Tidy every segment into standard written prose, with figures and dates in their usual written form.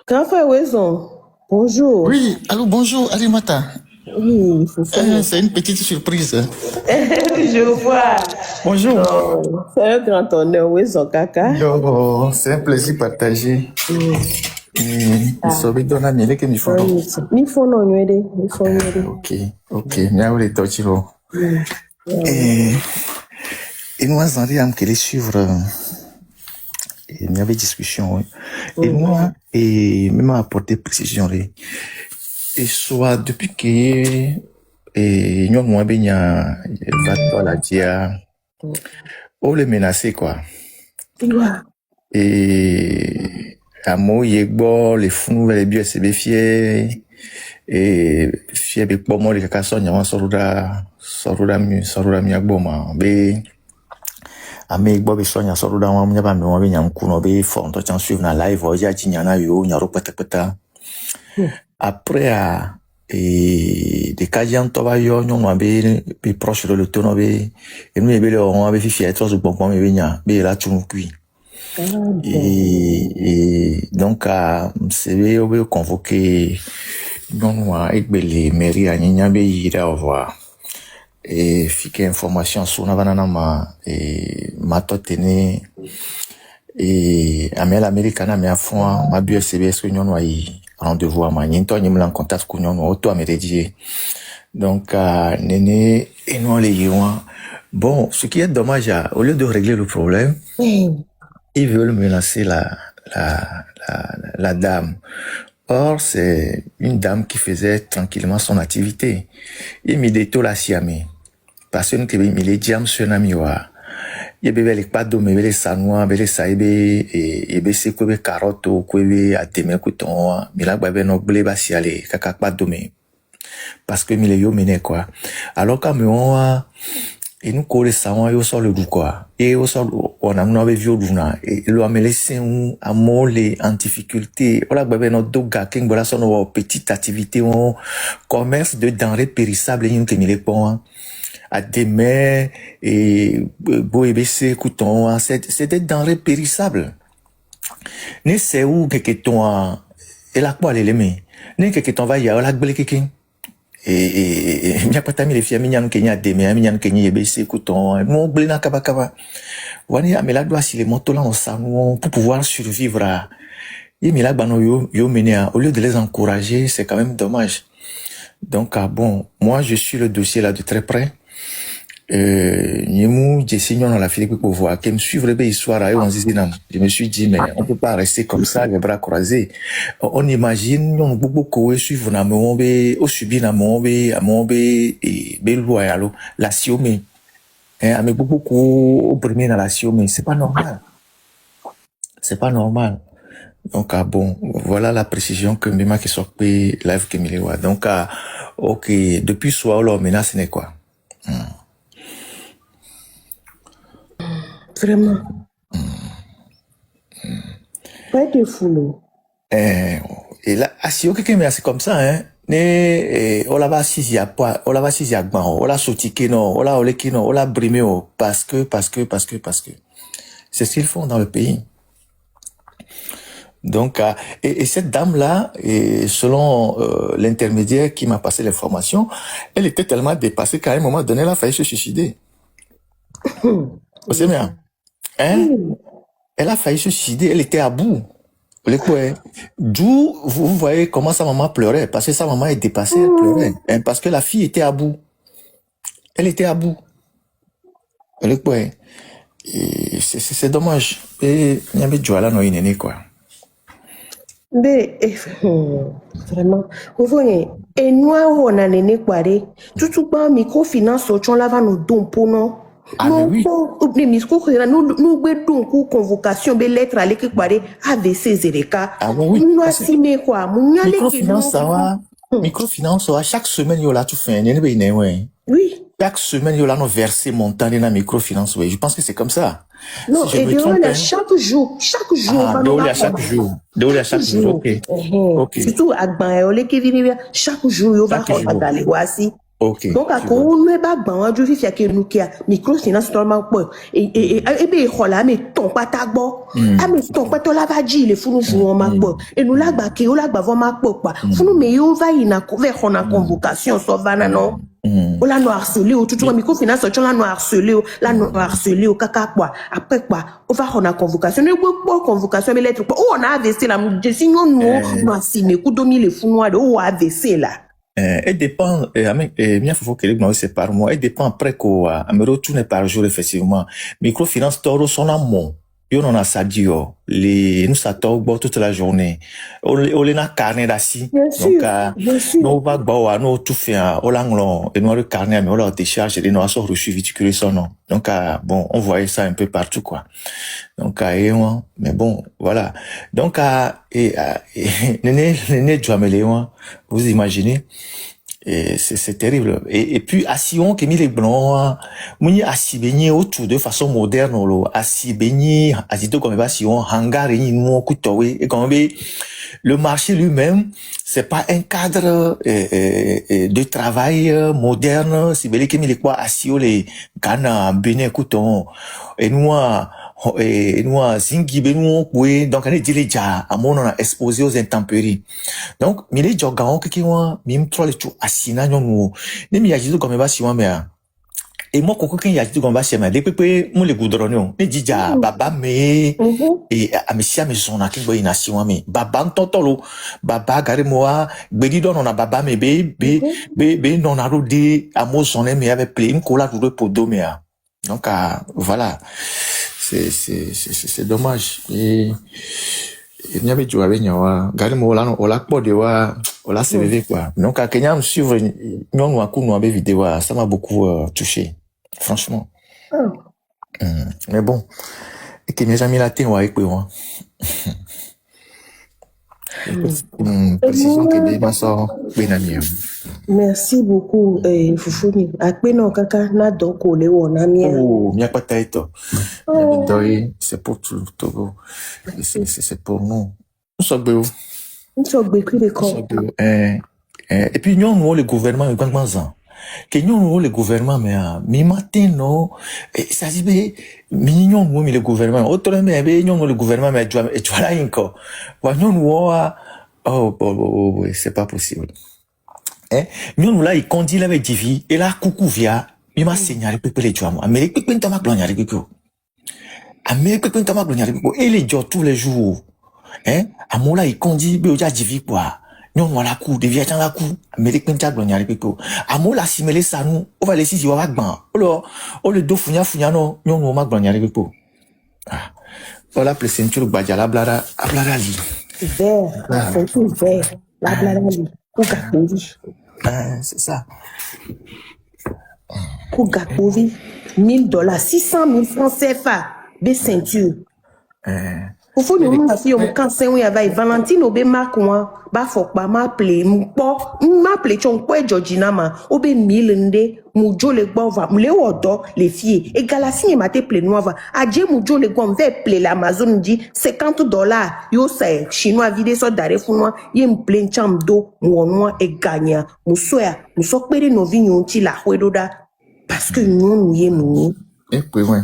Grand frère Wesson, bonjour. Oui, allô, bonjour, Alimata. Oui, c'est ça. C'est une petite surprise. Je vois. Bonjour. Non, c'est un grand honneur, Wesson Kaka. Yo, c'est un plaisir partagé. Sobi dona miele ke mi fono. Mi fono nwede, mi fono nwede. Ok, miaule tochiro. Et moi, Zandi, am qu'elle suivre. Et il y avait discussion. Oui. Et moi, et même apporter précision. Et soit depuis que et nous moi ben ya va toi la dia on les menacer quoi. Et à moi yegbo les fous les bio c'est fier et fier be pomo les kaka sonya soruda mi agboma be ame gbo be sonya soruda wa mu ba me wa be nyam kuno be fon to chan suivre na live o ja chinyana yo nyaro pata après et des cas gens to ba yo nyon wa be proche de le tono be et nous be le on be fier to so gbon me be nya be la tun kui. Et donc c'est au convoqué non les mairie à Niambe ira voir et fiquer information sur na banana ma et ma totene et amel americana me afon ma bu CBS que non y rendez-vous à ma nyinto nyimla en contact ko non auto amédier donc néné et non les yoa bon ce qui est dommage au lieu de régler le problème ils veulent menacer la dame. Or, c'est une dame qui faisait tranquillement son activité. Il m'a dit tout la siamé. Parce que nous avons mis les diams sur Namiwa. Il y avait les pas d'homme, les sanois, les saïbe, et c'est quoi les carottes, quoi les attémé, couton, mais là, bah, non, blé, bah, si allez, caca, pas d'homme. Parce que les yo mené, quoi. Alors, quand on et nous collons ça on yo sort le du quoi et au sort on a nous vu duna et le amélé c'est un amolé en difficulté voilà bébé notre doga king voilà son petite activité on commerce de denrées périssables une que les pont à demain et beau et baisser couton c'est des denrées périssables ne c'est où que ton et la quoi les mais ne que ton va y a la blé king et mia patami les filles minyan kenya deme minyan kenya ebc couton mon blina kaba wani amela doit si les motos là on s'en pour pouvoir survivre à yemila bano yo mené au lieu de les encourager c'est quand même dommage donc bon moi je suis le dossier là de très près Niemou Jessignon dans la Philippe pour voir qu'elle me suivre les histoires à je me suis dit mais on peut pas rester comme ça les bras croisés on imagine on beaucoup suivre na mombe au subir na mombe à mombe et belo allo la siomé avec beaucoup opprimé dans la siomé c'est pas normal donc bon voilà la précision que Mima qui sort live que Milewa donc ok depuis soir là menace n'est quoi Vraiment. Pas de foulou. Et là, si ok mais c'est comme ça hein. Ne on la va sisi à pas, on la va sisi à gban, on la soutike non, on la oleki non, on la brimé parce que c'est ce qu'ils font dans le pays. Donc et cette dame là, selon l'intermédiaire qui m'a passé l'information, elle était tellement dépassée qu'à un moment donné elle a failli se suicider. C'est bien. Hein? Elle a failli se suicider, elle était à bout. D'où vous voyez comment sa maman pleurait, parce que sa maman est dépassée, elle pleurait, hein, parce que la fille était à bout. Elle était à bout. Et c'est dommage. Et il y avait Joala no inene quoi. Mais vraiment, vous voyez, et nous on a néné quoi tout pas microfinance au chon lava nos dons pour non. Non, les micro nous bedons convocation be lettre à l'équipe quoi AVC Zereka. Nous assimé quoi, microfinance chaque semaine il y a tout fait, oui. Chaque semaine, il y a nos versés montants dans la microfinance. Oui, je pense que c'est comme ça. Non, si et de chaque jour. Ah, de chaque jour. Ok. Surtout, chaque jour, il va regarder voici. Ok, Donc, à tu quoi vois. on ne va pas je vis que nous qui a microfinance normalement quoi. Et bien, voilà, mais ton pas ta bon. Ah, mais ton pas ton lavaji, les fous nous jouons ma quoi. Et nous là, bah, qui ou là, bah, va ma quoi. Fous nous, mais on va y na couvert, on a convocation, ça va, non. On l'a nous harcelé, ou tout le monde, microfinance, on l'a nous harcelé, là, nous harcelé, au caca, quoi. Après, quoi, on va, on a convocation. Mais quoi, convocation, mais lettre, quoi. Oh, on a AVC, là, sinon, nous, nous, si, mais coup, domi, les fous noirs, oh, AVC, là. Elle dépend, bien faut que les gens c'est par mois. Elle dépend après quoi. Me retourne par jour effectivement. Microfinance toro son amour. Yo non a ça dio. Nous ça tord toute la journée. On les na carnet d'assis. Bien Donc sûr, bien sûr. nous va boire nous tout fait au langlon et nous le carnet mais on l'a décharge et nous a sort reçu viticule son nom. Donc bon on voyait ça un peu partout quoi. Donc mais bon voilà. Donc Néné Djouaméléon, vous imaginez. Et c'est terrible. Et puis, Assion, qui mis les blancs, mouni asibeni autour de façon moderne, lo, asibeni, asito comme va si on hangar et nous couteau, et comme le marché lui-même, c'est pas un cadre, de travail moderne, si belé qui mis les quoi, asio, les Ghana, Bénin, couteau, et nous, zingi benu oui donc on est déjà à mon on a exposé aux intempéries donc mile joga qui wa mim trop le tout asina nyonu ne mi yajido comme ba si wa me et moi koko ken yajido comme ba si me depuis que mon le goudronné ne déjà baba me et amisia me son aki boy na si wa me baba ntotolo baba gare moi gbedi don on a baba me be non a rodé à mo son me avec plein cola tout pour domea donc voilà c'est dommage et il n'y avait pas de jouer gari mo la no ola po de wa ola se quoi donc à Kenya me suivre non wa ku no be vidéo ça m'a beaucoup touché franchement mais bon et que mes amis là t'es wa ekwe wa précision que des maçons benami Merci beaucoup, Foufouni. Akpe non kaka na donc ole wona mia. oh mia pata eto c'est pour tout Togo c'est pour nous sommes beau Nous sommes beaucoup de corps. et puis nous le gouvernement est grand mazan que nous le gouvernement mais matin non ça dit mais nous le gouvernement autrement mais nous le gouvernement mais tu vois là encore nous oh c'est pas possible nous là il conduit là avec divi et là coucou via il m'a signalé que les tu vois mais les pépins t'as ma gloire et les jours tous les jours à mon là il conduit bien déjà divi quoi nous on la cour devient dans la cour mais les pépins t'as gloire à mon là si mêler ça nous on va laisser si on va ban alors on le do funya non nous on ma gloire voilà plus ceinture badja la blada li Vert, la ceinture vert, la blada li. c'est ça. Pour Gakovi, $1000, 600 000 francs CFA, des ceintures. Pour vous, nous avons fait un cancer, oui, avec Valentine, obe marque, moi, bah, faut pas m'appeler, m'appeler, tu quoi, Georgina, ma, obe 1000, moujo le bon va, m'le odo, les filles, et Galassi, m'a te plaît, noir, adje moujo le bon, va plaît, l'Amazon dit, $50, yo, c'est, chinois, vide, so, d'arrêt, fou, moi, yé m'plaît, cham do, moi, et gagnant, moussoya, mousso, péré, nos vignes, ti la, ouedoda, parce que nous, yé, nous. Oui, ouais.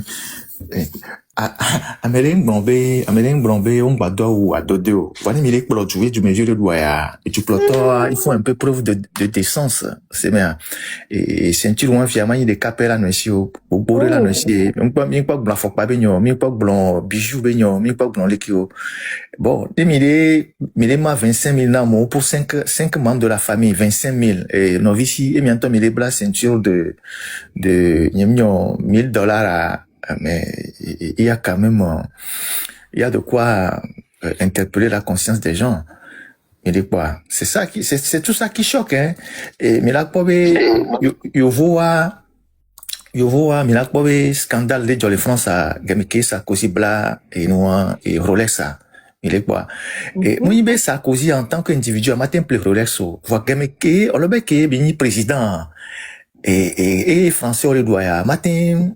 Américain Blombe, on va ou à dodo. Voilà, mais les plots jouer du mesure de doya. Et tu plots, il faut un peu preuve de décence. C'est bien. Et ceinture, on fièrement, il y a des capelles à nous, au bord de la nous, on peut pas blanc, faut pas baignon, mais pas blanc, bijoux baignon, mais pas blanc, l'équio. Bon, des milliers, ma 25 000 namours pour 5 membres de la famille, 25 000. Et novice, et bientôt, mais les blas ceinture de $1,000 mais il y a quand même, il y a de quoi interpeller la conscience des gens. Mais de quoi? C'est ça c'est tout ça qui choque, hein. Et, mais là, yo vois, mais là, scandale de Jolly France à Gamike, Sarkozy, Bla, et Noir, et Rolex, il est quoi? Et, moi, il Sarkozy en tant qu'individu, à matin, plus Rolex, voit Gamike, on le bec, béni président, et Français, on le doit, matin,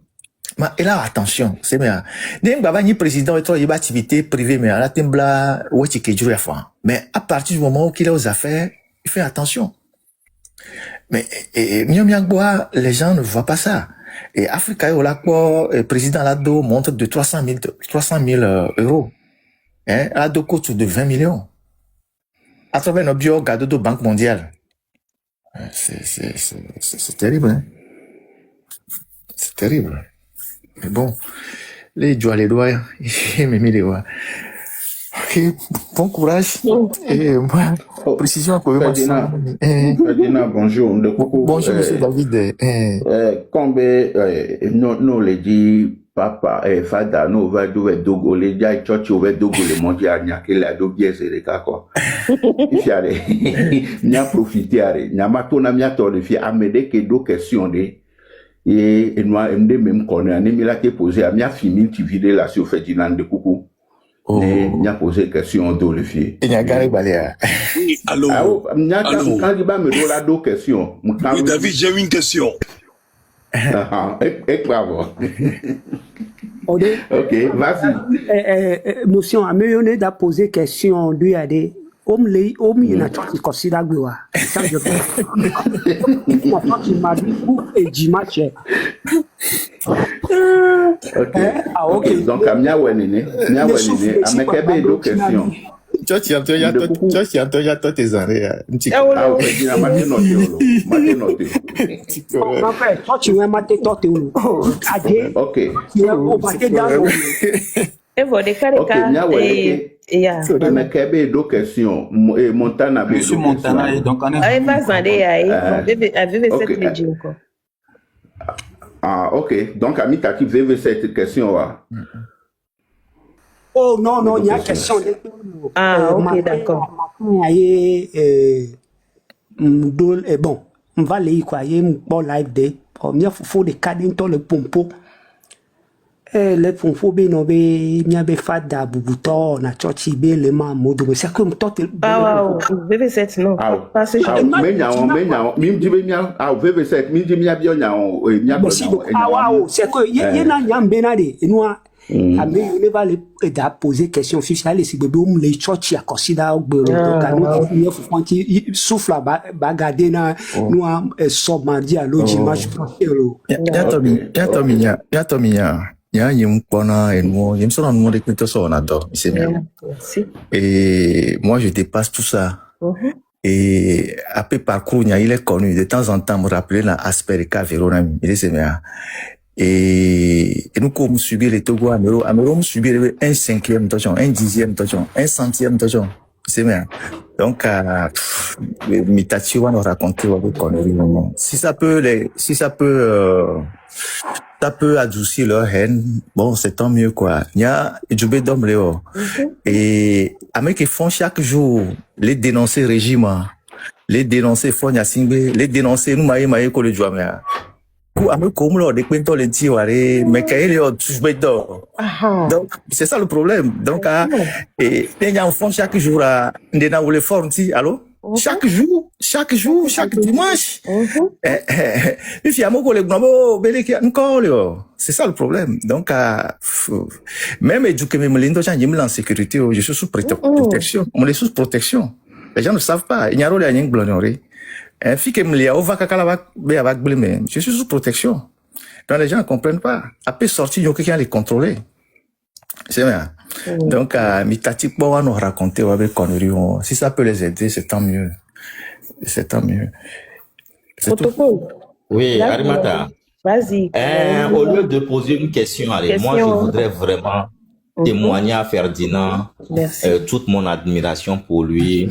et là, attention, c'est bien. D'un baba ni président et trop il activité privée, mais à la tembla, ouais, tu que mais à partir du moment où il est aux affaires, il fait attention. Mais les gens ne voient pas ça. Et Africa, le président Lado montre de 300 000 euros. Hein, Lado coûte de 20 millions. À travers nos bio, gado de Banque mondiale. C'est terrible, hein. C'est terrible. Mais bon, les doigts, ils m'ont mis les doigts. Ok, bon courage. Et moi, précision pour moi. Ferdinand, bonjour. Bonjour, monsieur David. Quand nous les dit papa et fada nous va jouer dogo les gars chocho va dogo les manger à nyake la do bien c'est les cas quoi. Il y a nya profiter are nya matona mia to le fi amede ke do question de et moi MD même connaît ani mi la te poser à mia fini tu vidéo là sur Ferdinand de coucou. Et nya poser question de le fi. Et nya gare baléa. Allô. Quand il va me donner la do question. Oui, David, j'ai une question. Et bravo. Ok, vas-y. Monsieur Améyoné a posé question lui a dit Om il a tout considéré gloire. Ça je moi qui m'a dit et dimanche. Ok. Donc amia wenene, amekebe do question. Tu as toi tes arrêts. Ah ok, tu as maté noté. En fait, toi tu as maté toi tu ok. Tu as maté dans Et vous décalez amekebe do question. Montana be Monsieur Montana donc on est Allez, vas-y, avez cette vidéo quoi. Ah ok. Donc Amita qui veut cette question là. Oh non, il y a une question. Ok, d'accord. Bon, on va aller quoi, il y a un bon live day. Il faut des cadres dans le pompo. Les pompo, il y a un fada, boubuto, on a chochi, le mamou, c'est comme toi. Ah, VV7, non. Pas ce genre. C'est que, il y a un benade, et nous, mais on va les poser question officielle si bébé on les chochi à considérer donc nous faut souffle bagarder na nous so mardi à l'autre dimanche ya yimkona et moi je me sens dans que tout ça on adore c'est bien et moi je dépasse tout ça et après parcours il est connu de temps en temps me rappeler la Asperika Verona il c'est bien. Et nous, comme subir les Togo, Amero, subir un 5e tonjon, un 10e tonjon, un 100e tonjon. C'est bien. Donc, Mitachi va nous raconter, si ça peut adoucir leur haine, bon, c'est tant mieux, quoi. Il y a, Djoubé Dom Léo. Et, avec ils font chaque jour, les dénoncer régime, les dénoncer Fonya Singbe, les dénoncer nous, maïe, ko le jouamé. Donc, c'est ça le problème. Donc, et les gens font chaque jour à chaque jour, chaque dimanche. C'est ça le problème. Donc, même en sécurité, je suis sous protection. On est sous protection. Les gens ne savent pas. Il y a rien de je suis sous protection. Donc les gens ne comprennent pas. Après sortir, il y a quelqu'un à les contrôler. C'est bien. Donc, Mitati Boa nous raconter avec conneries. Si ça peut les aider, c'est tant mieux. C'est tant mieux. Oui, Arimata. Vas-y. Au lieu de poser une question, allez, moi je voudrais vraiment témoigner à Ferdinand toute mon admiration pour lui,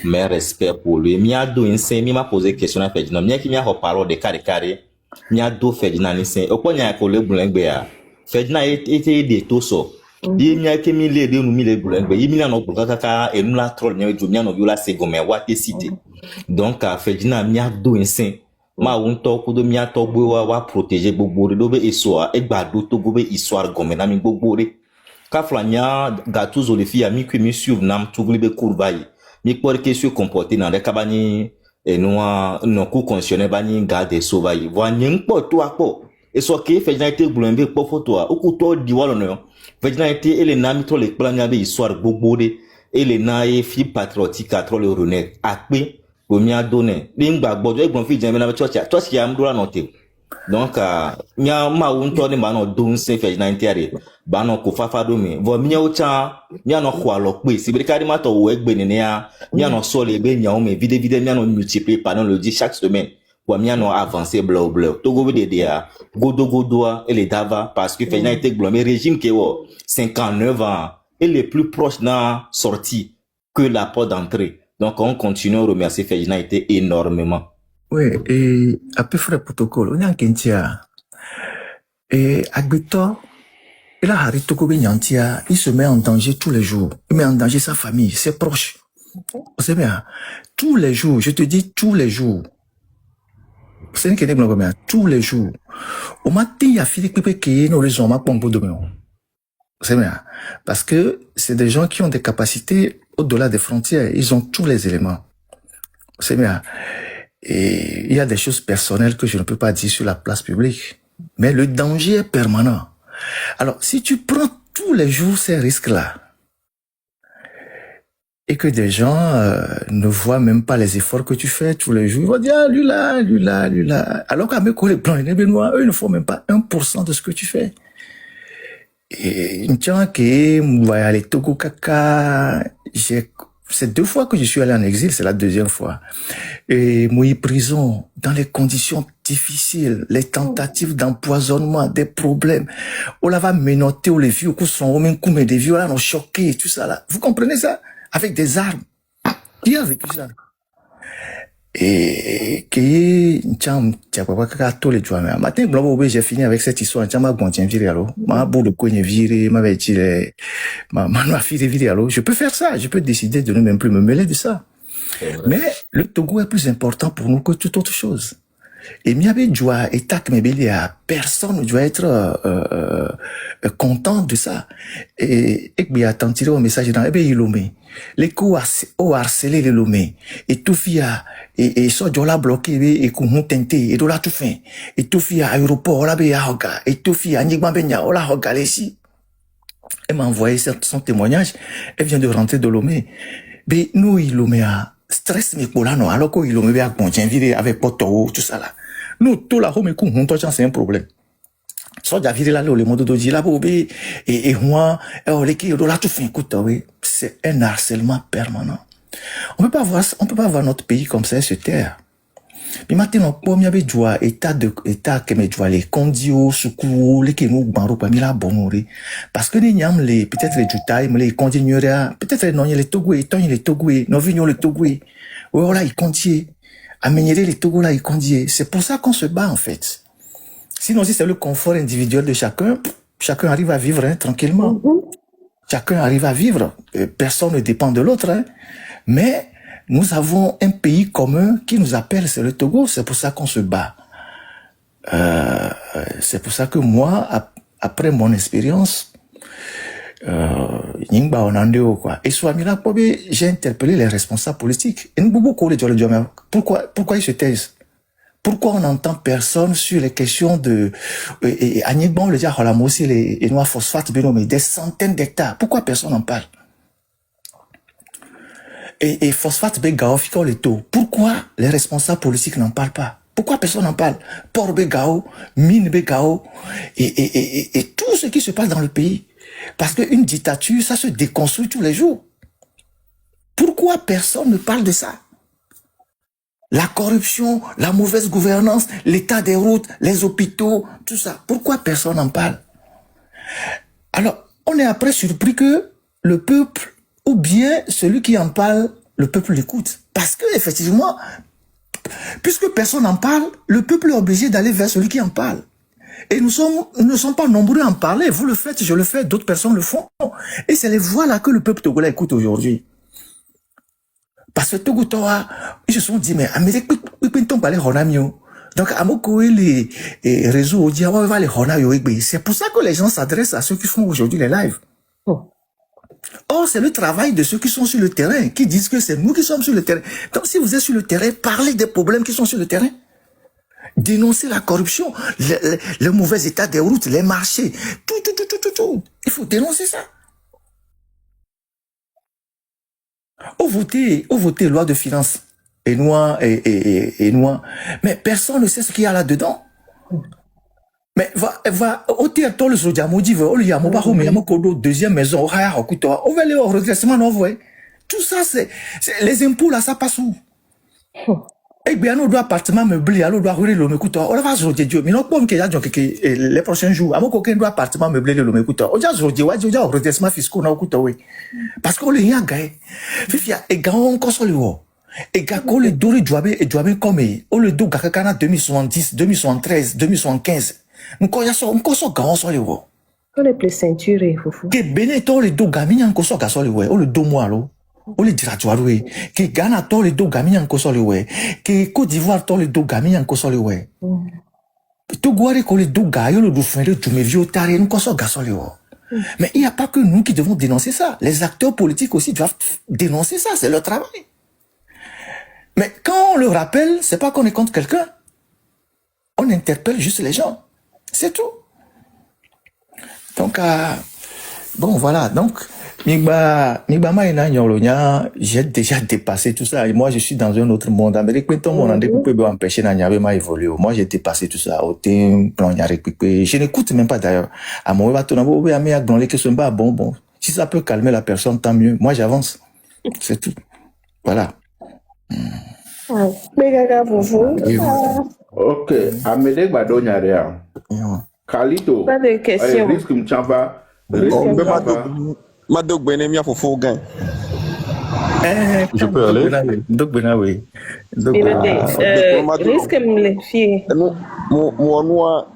mes respects pour lui. Mia do inse, mi m'a posé question à Ferdinand. Mia qui m'a reparlé de carré. Mia do Ferdinand inse. Au point il y a un collègue boulingbe. Ferdinand était des tosso. Il mia qui mi les deux nous mi les boulingbe. Il mia no kaka et nous la troll mia du mia no viola segomé wate cité. Donc Ferdinand mia do inse. Ma unto kudo mia to wa protéger bobo do be histoire e gba do to go be histoire gomé na mi bobo re. Kaflanya gatuzo les filles ami que mi suivre nam tugli be courbayi mi por que se comporter dans les cabani et no coup conditionné bani garder sauvayi voyez po to apo et so que fait été boulombe po photo o ku to di walo no fait été ele na mi to le plan ya be histoire gbogbo de ele na e fi patriotique à trop le renet akpe pour m'y donner. L'ingba bodo et bon fille j'aime la toi qui a m'doula noter. Donc mia ma unto ne ma no don se fe na ntiare ba no ko fafa do mi vo mia ucha mia no kwa lo pe si brikari ma to wo egbe ne ya mia no so le be mia o me vide mia no multiplier pendant le dit chaque semaine pour mia no avancer blo to go de dia godo et les dava parce que fe na été glomé régime qui wo 59 ans et les plus proches n'a sorti que la porte d'entrée. Donc on continue à remercier Ferdinand été énormément. Oui, et à peu près protocole, on est en Kentia. Et Agbeto, il a arrêté Toko Benyantia, il se met en danger tous les jours. Il met en danger sa famille, ses proches. Vous savez bien, tous les jours, je te dis tous les jours. C'est une question de tous les jours. Au matin, il y a Philippe Pepe qui est dans les gens, ma pompe de Vous savez bien, parce que c'est des gens qui ont des capacités au-delà des frontières. Ils ont tous les éléments. Vous savez bien. Et il y a des choses personnelles que je ne peux pas dire sur la place publique. Mais le danger est permanent. Alors, si tu prends tous les jours ces risques-là, et que des gens ne voient même pas les efforts que tu fais tous les jours, ils vont dire, ah, lui là. Alors qu'à mes collègues blancs et noirs, eux, ils ne font même pas 1% de ce que tu fais. Et une chance que, moi, aller Togo Kaka, c'est 2 fois que je suis allé en exil, c'est la 2e fois. Et moi, prison, dans les conditions difficiles, les tentatives d'empoisonnement, des problèmes. On la va menotter, on les vieux, on sont même comme des vieux, là, on choqué, tout ça, là. Vous comprenez ça? Avec des armes. Qui a vécu ça? Et que tous les jours matin j'ai fini avec cette histoire je peux faire ça, je peux décider de ne même plus me mêler de ça. Mais le Togo est plus important pour nous que toute autre chose. Et personne ne doit être content de ça. Et bien attention au message dans les coups au harcelé les lomé et tout fia et so jola bloqué et qu'on tenté et de la tout fin et tout fia aéroport là be hoga et tout fia nigba benya ola hoga ici. Elle m'a envoyé son témoignage. Elle vient de rentrer de Lomé. Mais nous il Lomé a stress mais pour là non alors qu'il Lomé a bon viré avec poto tout ça là. Nous tout là home qu'on c'est un problème. So David là le monde de là bobé et moi les qui de là tout fin écoute oui c'est un harcèlement permanent. On peut pas voir notre pays comme ça se taire. Mais maintenant pour mieux joie état que me joie les condio soukou les qui nous banro pas mi la bonori parce que les nyam les peut-être les jutaï mais les continuera peut-être non les togoué non vignon les togoué voilà ils continue améliorer les Togo là ils continue c'est pour ça qu'on se bat en fait. Sinon, si c'est le confort individuel de chacun arrive à vivre tranquillement. Chacun arrive à vivre. Personne ne dépend de l'autre. Hein. Mais nous avons un pays commun qui nous appelle, c'est le Togo. C'est pour ça qu'on se bat. C'est pour ça que moi, après mon expérience, et soit j'ai interpellé les responsables politiques. Et nous pourquoi ils se taisent? Pourquoi on n'entend personne sur les questions de Agnibon, le diable, aussi les noirs phosphates, mais des centaines d'hectares. Pourquoi personne n'en parle? Et phosphate, Begao, les taux. Pourquoi les responsables politiques n'en parlent pas? Pourquoi personne n'en parle? Port Begao, mine Begao, et tout ce qui se passe dans le pays. Parce qu'une dictature, ça se déconstruit tous les jours. Pourquoi personne ne parle de ça? La corruption, la mauvaise gouvernance, l'état des routes, les hôpitaux, tout ça. Pourquoi personne n'en parle? Alors, on est après surpris que le peuple, ou bien celui qui en parle, le peuple l'écoute. Parce que, effectivement, puisque personne n'en parle, le peuple est obligé d'aller vers celui qui en parle. Et nous ne sommes pas nombreux à en parler. Vous le faites, je le fais, d'autres personnes le font. Et c'est les voix là que le peuple togolais écoute aujourd'hui. Parce que Togotoa, ils se sont dit, mais Amérique, donc, à les réseaux, c'est pour ça que les gens s'adressent à ceux qui font aujourd'hui les lives. Or, c'est le travail de ceux qui sont sur le terrain, qui disent que c'est nous qui sommes sur le terrain. Donc, si vous êtes sur le terrain, parlez des problèmes qui sont sur le terrain. Dénoncez la corruption, le mauvais état des routes, les marchés, tout. Il faut dénoncer ça. Au voter loi de finances et noir, et noir. Mais personne ne sait ce qu'il y a là-dedans. Mais va, au théâtre, le soja, maudit, il y a mon barreau, mais il y a mon codo, deuxième maison, on va aller au redressement, non, ouais. Tout ça, c'est les impôts, là, ça passe où? Eh bien, on doit appartement meublé, alors on doit rouler le mécouta. On va se dire Dieu, mais non, pas qu'il y a les prochains jours. À mon coquin doit appartement meublé le mécouta. On doit se dire, ouais, au redressement fiscal, on a couta, oui. Parce qu'on les a gagné. Fifia, et gars, on console, et gars, on les doit et doit comme, on le doit gagana 2070, 2073, 2075. Nous connaissons, gars, on soit les wo. On est plus ceinturé, foufou. Que Beneto, les deux gamins, on console, gars, le ouais. On le deux mois, là. On le dira, tu vois, oui. Que Ghana, toi, les deux gamins, on console, ouais. Que Côte d'Ivoire, toi, les deux gamins, on console, ouais. Tout guaré, que les deux gars, le deux frères, tu me vieux, t'as rien, on console, gars, ouais. Mais il n'y a pas que nous qui devons dénoncer ça. Les acteurs politiques aussi doivent dénoncer ça. C'est leur travail. Mais quand on le rappelle, c'est pas qu'on est contre quelqu'un. On interpelle juste les gens. C'est tout. Donc, bon, voilà. Donc, j'ai déjà dépassé tout ça. Et moi, je suis dans un autre monde. Moi, j'ai dépassé tout ça. Je n'écoute même pas d'ailleurs. Bon. Si ça peut calmer la personne, tant mieux. Moi, j'avance. C'est tout. Voilà. Ok. Amédée Badonyarea. Khalito. Pas de question. Risque Mchamba. Madok Benemia pour faux gain. Je peux aller? Donc, oui. Risque me les fier. Moi,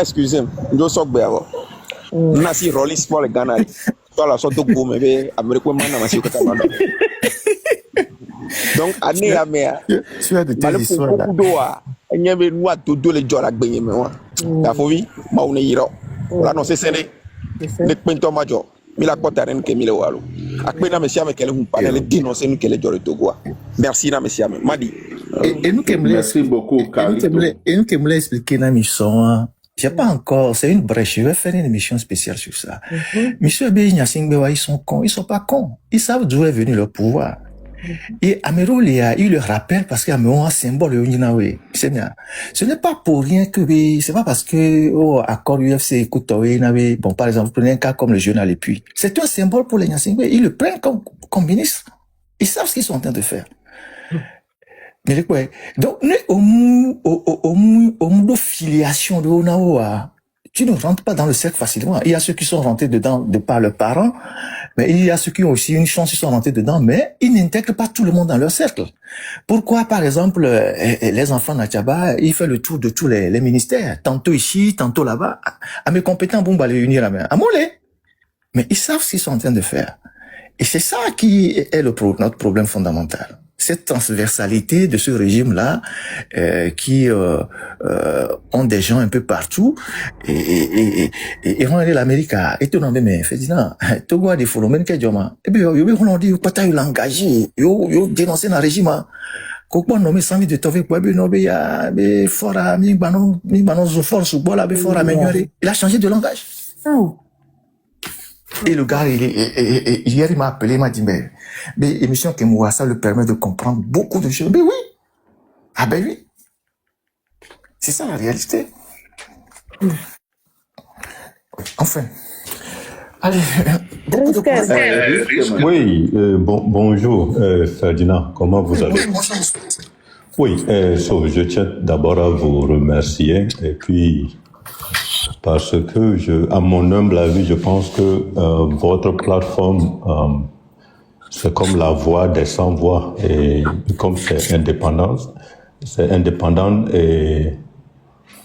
excusez-moi, je suis béavo. Nasi Rollis pour le Ghana. Toi, la sorte de goût, mais américain, man, donc, année à mer. Tu as de tes histoires là. Il y avait nous à tout les jours à gagner, mais moi. La folie, on est hiro. Là, non, c'est serré. Les pinto major. Mais la côte à rien que mille euros. Après, na monsieur avec elle, vous parlez, les dénoncer nous qu'elle est de Togo. Merci, na monsieur. Madi. Et nous qui merci beaucoup, Khalito. Et nous qui me l'expliquer na mission. J'ai pas encore, c'est une brèche. Je vais faire une émission spéciale sur ça. Monsieur Béigna Singbewa, ils sont cons. Ils sont pas cons. Ils savent d'où est venu leur pouvoir. Et Amero Léa, il le rappelle parce qu'Amero a un symbole au Ninawe. Ce n'est pas pour rien que, c'est pas parce que, accord UFC, écoute, bon, par exemple, prenez un cas comme le journal et puis. C'est un symbole pour les Nyassingbe. Ils le prennent comme ministre. Ils savent ce qu'ils sont en train de faire. Mais quoi? Donc, nous, au de filiation de Onaoa, tu ne rentres pas dans le cercle facilement. Il y a ceux qui sont rentrés dedans de par leurs parents, mais il y a ceux qui ont aussi une chance, ils sont rentrés dedans, mais ils n'intègrent pas tout le monde dans leur cercle. Pourquoi, par exemple, les enfants d'Achaba, ils font le tour de tous les ministères, tantôt ici, tantôt là-bas. À mes compétents, bon, bah, les unir la main. À mollet. Mais ils savent ce qu'ils sont en train de faire. Et c'est ça qui est notre problème fondamental. Cette transversalité de ce régime-là, qui ont des gens un peu partout, et on est l'Amérique, et tout le monde mais Ferdinand, tu vois des phénomènes qui joma, et bien on dit pas t'as eu l'engagé, yo dénoncer le régime, quoi nommé 100 000 de tove quoi, ben nommé ya, ben fort à mi banon force ou bola ben fort améliorer, il a changé de langage. Et le gars, hier, il m'a appelé, il m'a dit, mais l'émission que moi, ça le permet de comprendre beaucoup de choses. Mais oui. Ah ben oui. C'est ça la réalité. Enfin. Allez. Oui, bonjour, Ferdinand. Comment vous allez? Oui, je tiens d'abord à vous remercier et puis parce que à mon humble avis, je pense que votre plateforme, c'est comme la voix des sans-voix et comme c'est indépendant et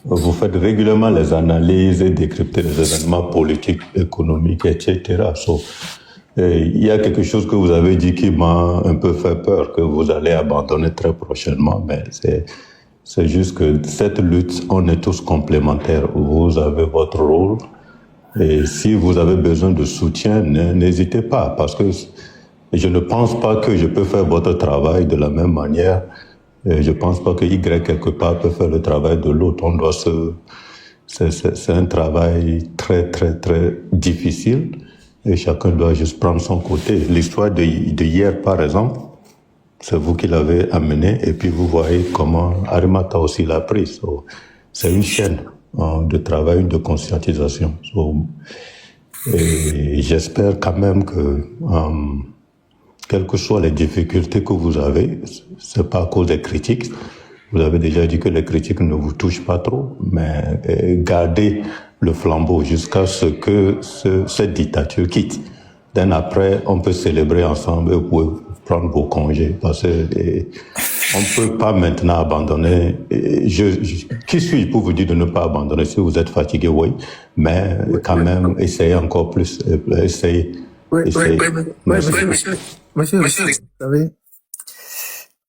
vous faites régulièrement les analyses et décrypter les événements politiques, économiques, etc. Il y a quelque chose que vous avez dit qui m'a un peu fait peur, que vous allez abandonner très prochainement, mais c'est juste que cette lutte, on est tous complémentaires. Vous avez votre rôle et si vous avez besoin de soutien, n'hésitez pas parce que je ne pense pas que je peux faire votre travail de la même manière. Et je ne pense pas que Y quelque part peut faire le travail de l'autre. On doit c'est un travail très, très, très difficile et chacun doit juste prendre son côté. L'histoire de hier, par exemple, C'est vous qui l'avez amené et puis vous voyez comment Arimata aussi l'a pris. So, c'est une chaîne de travail, de conscientisation. So, et j'espère quand même que, quelles que soient les difficultés que vous avez, c'est pas à cause des critiques. Vous avez déjà dit que les critiques ne vous touchent pas trop, mais gardez le flambeau jusqu'à ce que cette dictature quitte. Then après, on peut célébrer ensemble et vous pouvez prendre vos congés parce que on ne peut pas maintenant abandonner. Qui suis-je pour vous dire de ne pas abandonner? Si vous êtes fatigué, oui, mais quand même, essayez encore plus. Essayez. Monsieur, vous savez,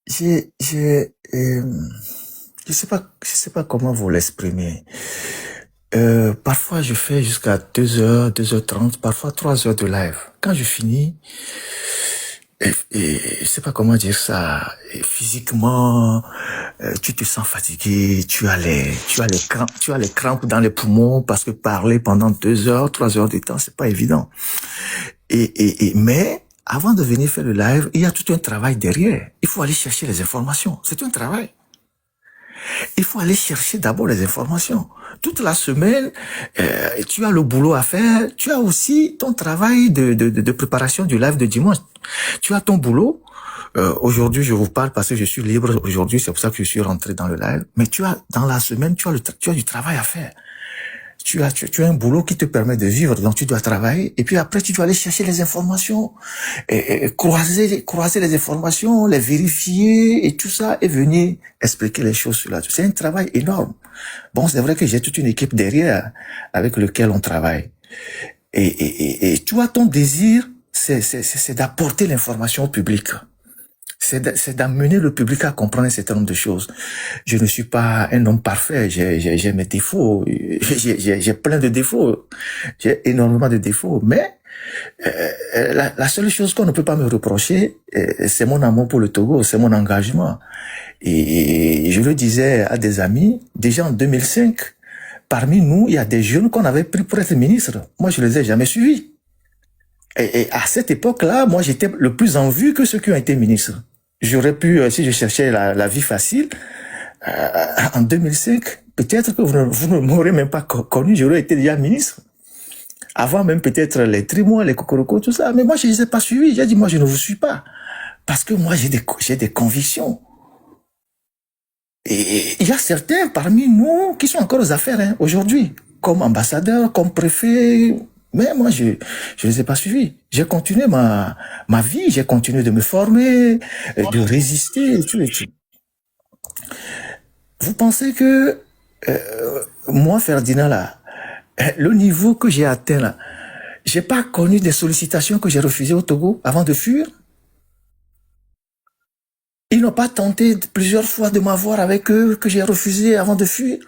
je sais pas comment vous l'exprimer. Parfois, je fais jusqu'à 2h, 2h30, parfois 3h de live. Quand je finis, et je sais pas comment dire ça, et physiquement, tu te sens fatigué, tu as les crampes dans les poumons parce que parler pendant 2h, 3h de temps, c'est pas évident. Mais, avant de venir faire le live, il y a tout un travail derrière. Il faut aller chercher les informations. C'est un travail. Il faut aller chercher d'abord les informations. Toute la semaine, tu as le boulot à faire. Tu as aussi ton travail de préparation du live de dimanche. Tu as ton boulot. Aujourd'hui, je vous parle parce que je suis libre aujourd'hui. C'est pour ça que je suis rentré dans le live. Mais dans la semaine, tu as du travail à faire. Tu as un boulot qui te permet de vivre, donc tu dois travailler. Et puis après, tu dois aller chercher les informations, et croiser les informations, les vérifier et tout ça, et venir expliquer les choses sur là. C'est un travail énorme. Bon, c'est vrai que j'ai toute une équipe derrière avec laquelle on travaille. Et tu vois, ton désir, c'est d'apporter l'information au public. C'est d'amener le public à comprendre un certain nombre de choses. Je ne suis pas un homme parfait, j'ai mes défauts, j'ai plein de défauts, j'ai énormément de défauts, mais la seule chose qu'on ne peut pas me reprocher, c'est mon amour pour le Togo, c'est mon engagement. Et je le disais à des amis, déjà en 2005, parmi nous, il y a des jeunes qu'on avait pris pour être ministres. Moi, je les ai jamais suivis. Et à cette époque-là, moi, j'étais le plus en vue que ceux qui ont été ministres. J'aurais pu, si je cherchais la vie facile, en 2005, peut-être que vous ne m'aurez même pas connu, j'aurais été déjà ministre. Avant même peut-être les trimois, les cocorocos, tout ça. Mais moi, je ne les ai pas suivis. J'ai dit, moi, je ne vous suis pas. Parce que moi, j'ai des convictions. Et il y a certains parmi nous qui sont encore aux affaires, hein, aujourd'hui. Comme ambassadeurs, comme préfets. Mais moi, je les ai pas suivis. J'ai continué ma vie, j'ai continué de me former, de résister, et tout. Vous pensez que moi, Ferdinand, là, le niveau que j'ai atteint, là, j'ai pas connu des sollicitations que j'ai refusées au Togo avant de fuir? Ils n'ont pas tenté plusieurs fois de m'avoir avec eux, que j'ai refusé avant de fuir?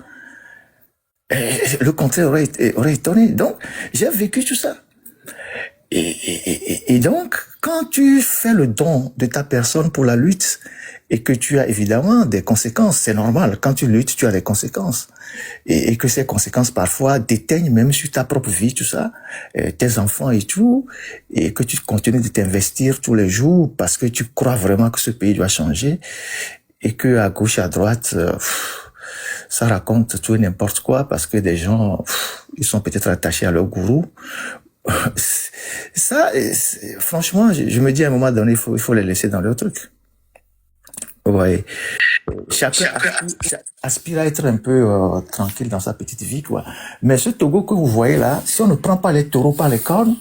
Le contraire aurait étonné. Donc, j'ai vécu tout ça. Et donc, quand tu fais le don de ta personne pour la lutte et que tu as évidemment des conséquences, c'est normal. Quand tu luttes, tu as des conséquences. Et que ces conséquences parfois déteignent même sur ta propre vie, tout ça, tes enfants et tout, et que tu continues de t'investir tous les jours parce que tu crois vraiment que ce pays doit changer et que à gauche, à droite, ça raconte tout et n'importe quoi parce que des gens, ils sont peut-être attachés à leur gourou. Ça, franchement, je me dis à un moment donné, il faut les laisser dans leur truc. Ouais. Chacun aspire à être un peu tranquille dans sa petite vie, quoi. Mais ce Togo que vous voyez là, si on ne prend pas les taureaux par les cornes,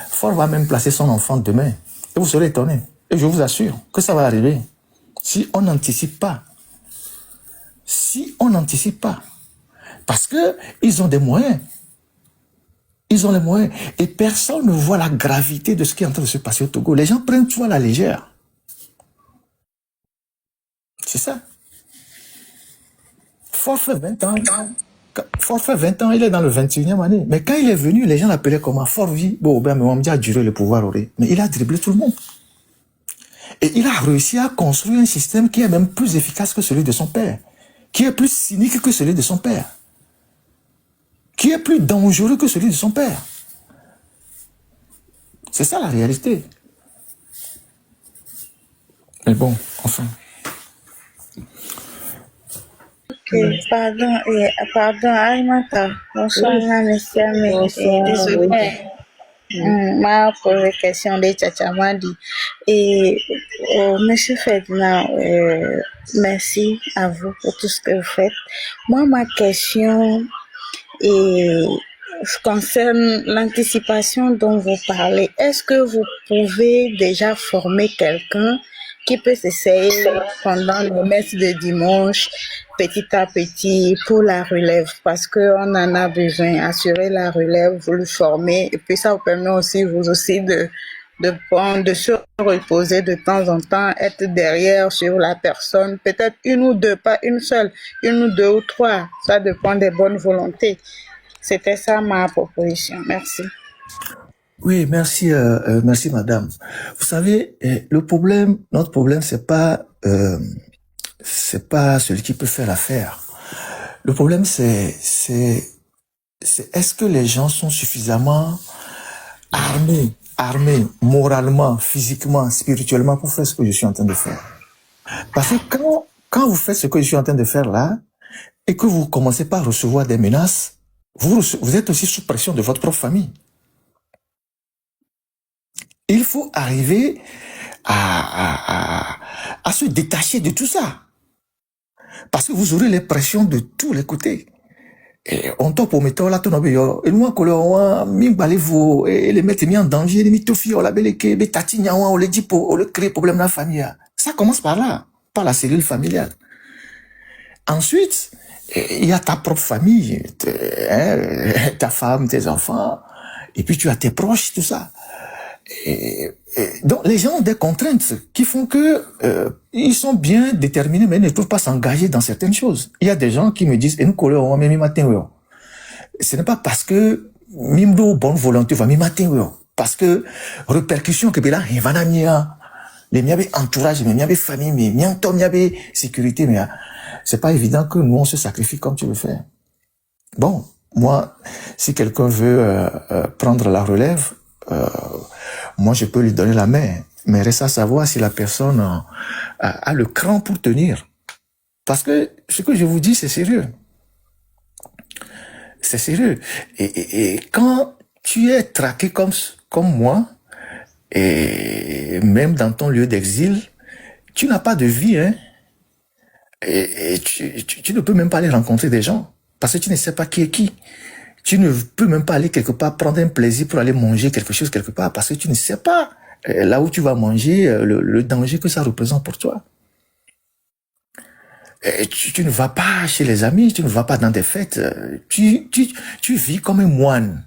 Ford va même placer son enfant demain. Et vous serez étonnés. Et je vous assure que ça va arriver. Si on n'anticipe pas. Si on n'anticipe pas. Parce que ils ont des moyens. Ils ont les moyens. Et personne ne voit la gravité de ce qui est en train de se passer au Togo. Les gens prennent tout à la légère. C'est ça. Ford fait 20 ans. Ford fait 20 ans, il est dans le 21e année. Mais quand il est venu, les gens l'appelaient comment? Ford vit. Bon, ben, on me dit à durer le pouvoir. Mais il a dribblé tout le monde. Et il a réussi à construire un système qui est même plus efficace que celui de son père. Qui est plus cynique que celui de son père. Qui est plus dangereux que celui de son père. C'est ça la réalité. Mais bon, enfin. Ok, pardon, Aïmata. Bonsoir, monsieur Amé. Désolé. M'a posé question de Tchatchamadi. Et monsieur Ferdinand, merci à vous pour tout ce que vous faites. Moi, ma question concerne l'anticipation dont vous parlez. Est-ce que vous pouvez déjà former quelqu'un qui peut s'essayer pendant le messe de dimanche, petit à petit, pour la relève? Parce qu'on en a besoin, assurer la relève, vous le formez, et puis ça vous permet aussi, vous aussi, de se reposer de temps en temps, être derrière sur la personne, peut-être une ou deux, pas une seule, une ou deux ou trois, ça dépend des bonnes volontés. C'était ça ma proposition. Merci. Oui, merci, merci madame. Vous savez, notre problème, c'est pas celui qui peut faire l'affaire. Le problème, c'est est-ce que les gens sont suffisamment armés moralement, physiquement, spirituellement pour faire ce que je suis en train de faire. Parce que quand vous faites ce que je suis en train de faire là, et que vous commencez par recevoir des menaces, vous êtes aussi sous pression de votre propre famille. Il faut arriver à se détacher de tout ça. Parce que vous aurez les pressions de tous les côtés. Et on t'a promis, là, tout le monde, et nous, et les mettre mis en danger, les mitofi, on l'a beleke, les tatigna, on les dit pour, on le crée problème dans la famille. Ça commence par là, par la cellule familiale. Ensuite, il y a ta propre famille, ta femme, tes enfants, et puis tu as tes proches, tout ça. Donc les gens ont des contraintes qui font que ils sont bien déterminés, mais ils ne peuvent pas s'engager dans certaines choses. Il y a des gens qui me disent, ce n'est pas parce que mimdo bonne volonté va matin, parce que répercussion que là il va les miabe entourage, les miabe famille, mais miabe sécurité, mais c'est pas évident que nous on se sacrifie comme tu le fais. Bon, moi, si quelqu'un veut prendre la relève, moi je peux lui donner la main, mais reste à savoir si la personne a le cran pour tenir. Parce que ce que je vous dis, c'est sérieux. C'est sérieux. Et quand tu es traqué comme moi, et même dans ton lieu d'exil, tu n'as pas de vie, hein. Et tu ne peux même pas aller rencontrer des gens, parce que tu ne sais pas qui est qui. Tu ne peux même pas aller quelque part prendre un plaisir pour aller manger quelque chose quelque part, parce que tu ne sais pas là où tu vas manger, le danger que ça représente pour toi. Et tu ne vas pas chez les amis, tu ne vas pas dans des fêtes, tu vis comme un moine.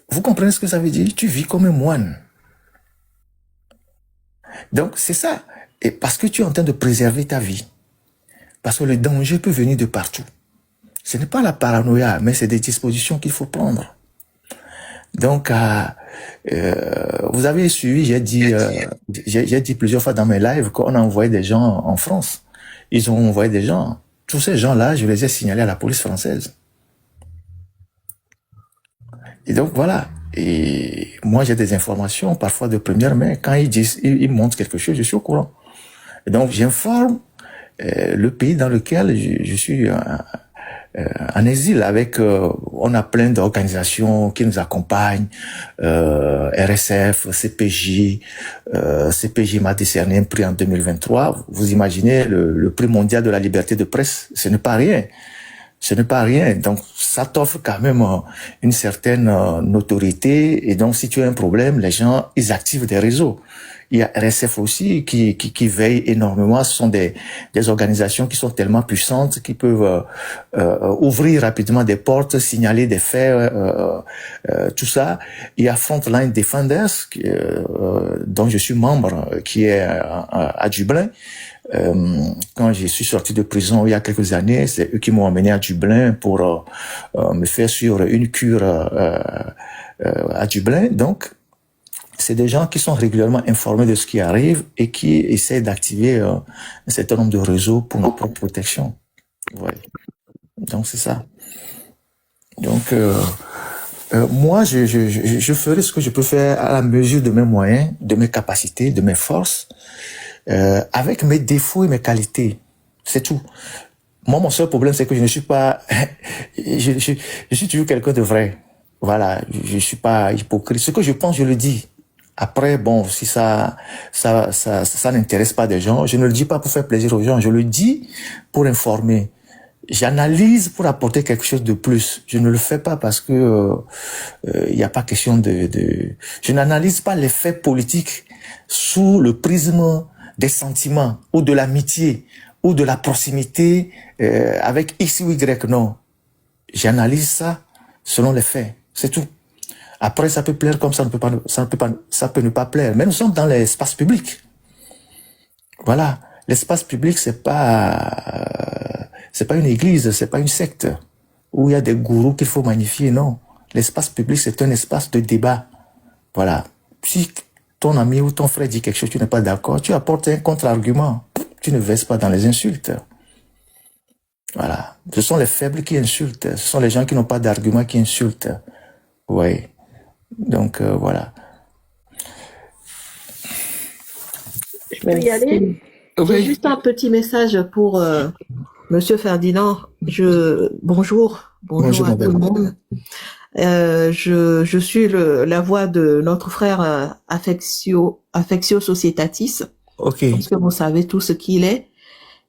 Vous comprenez ce que ça veut dire? Tu vis comme un moine. Donc c'est ça. Et parce que tu es en train de préserver ta vie. Parce que le danger peut venir de partout. Ce n'est pas la paranoïa, mais c'est des dispositions qu'il faut prendre. Donc, vous avez suivi, j'ai dit plusieurs fois dans mes lives qu'on a envoyé des gens en France. Ils ont envoyé des gens. Tous ces gens-là, je les ai signalés à la police française. Et donc, voilà. Et moi, j'ai des informations, parfois de première main. Quand ils montrent quelque chose, je suis au courant. Et donc, j'informe le pays dans lequel je suis en exil avec, on a plein d'organisations qui nous accompagnent, RSF, CPJ, CPJ m'a décerné un prix en 2023. Vous imaginez le prix mondial de la liberté de presse, ce n'est pas rien. Ce n'est pas rien. Donc, ça t'offre quand même une certaine notoriété. Et donc, si tu as un problème, les gens, ils activent des réseaux. Il y a RSF aussi qui veille énormément. Ce sont des organisations qui sont tellement puissantes qui peuvent ouvrir rapidement des portes, signaler des faits, tout ça. Il y a Frontline Defenders, dont je suis membre, qui est à Dublin. Quand je suis sorti de prison il y a quelques années, c'est eux qui m'ont emmené à Dublin pour me faire suivre une cure à Dublin. Donc, c'est des gens qui sont régulièrement informés de ce qui arrive et qui essaient d'activer un certain nombre de réseaux pour notre propre protection. Ouais. Donc, c'est ça. Donc, moi, je ferai ce que je peux faire à la mesure de mes moyens, de mes capacités, de mes forces. avec mes défauts et mes qualités. C'est tout. Moi, mon seul problème, c'est que je ne suis pas, je suis toujours quelqu'un de vrai. Voilà. Je suis pas hypocrite. Ce que je pense, je le dis. Après, bon, si ça n'intéresse pas des gens, je ne le dis pas pour faire plaisir aux gens. Je le dis pour informer. J'analyse pour apporter quelque chose de plus. Je ne le fais pas parce que il n'y a pas question de. Je n'analyse pas les faits politiques sous le prisme des sentiments ou de l'amitié ou de la proximité avec X ou Y. Non, j'analyse ça selon les faits. C'est tout. Après, ça peut plaire comme ça peut ne pas plaire. Mais nous sommes dans l'espace public. Voilà, l'espace public, c'est pas une église, c'est pas une secte où il y a des gourous qu'il faut magnifier. Non, l'espace public, c'est un espace de débat. Voilà. Si ton ami ou ton frère dit quelque chose, tu n'es pas d'accord, tu apportes un contre-argument. Tu ne verses pas dans les insultes. Voilà. Ce sont les faibles qui insultent. Ce sont les gens qui n'ont pas d'argument qui insultent. Oui. Donc, voilà. Je peux y aller? J'ai juste un petit message pour Monsieur Ferdinand. Bonjour à tout le monde. Je suis la voix de notre frère Affectio Societatis. Ok. Parce que vous savez tout ce qu'il est,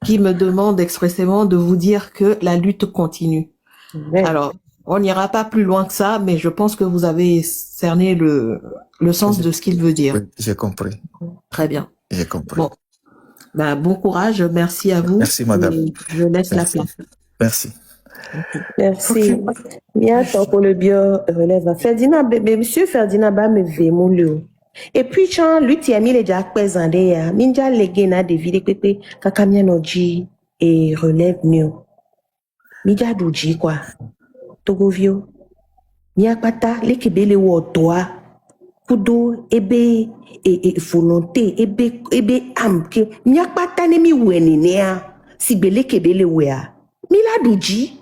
qui me demande expressément de vous dire que la lutte continue. Ouais. Alors, on n'ira pas plus loin que ça, mais je pense que vous avez cerné le sens de ce qu'il veut dire. Oui, j'ai compris. Très bien. J'ai compris. Bon. Ben, bon courage, merci à vous. Merci, madame. Je laisse la place. Merci. Merci. Bien, pour le bio relève. Ferdinand, monsieur Ferdinand, me vémoulou. Et puis, quand lui, a mis les jack pesandé, minja legena de vide pepe, kakamia noji et relève mieux. Minja douji, quoi. Togovio. Miakpata, les kebele wo toa. Kudo, ebe, et volonté, ebe amke. Miakpata ne mi wenenea. Si bele kebele wea. Mila douji.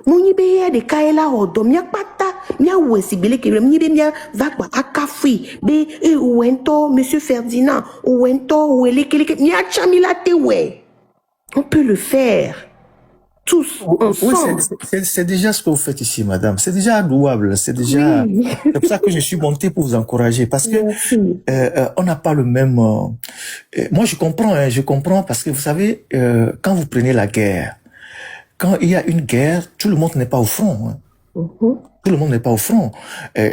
Mouni be de kaela odo miakpata. Mia wesi bele kebele. Mia mia vakwa akafui. Be ouento, monsieur Ferdinand. Ouento, ouele keleke. Mia chamila te we. On peut le faire. Tous ensemble. Oui, c'est déjà ce que vous faites ici, madame. C'est déjà louable. C'est déjà. Oui. C'est pour ça que je suis monté pour vous encourager, parce que on n'a pas le même. Moi, je comprends parce que vous savez, quand vous prenez la guerre, quand il y a une guerre, tout le monde n'est pas au front. Hein. Tout le monde n'est pas au front.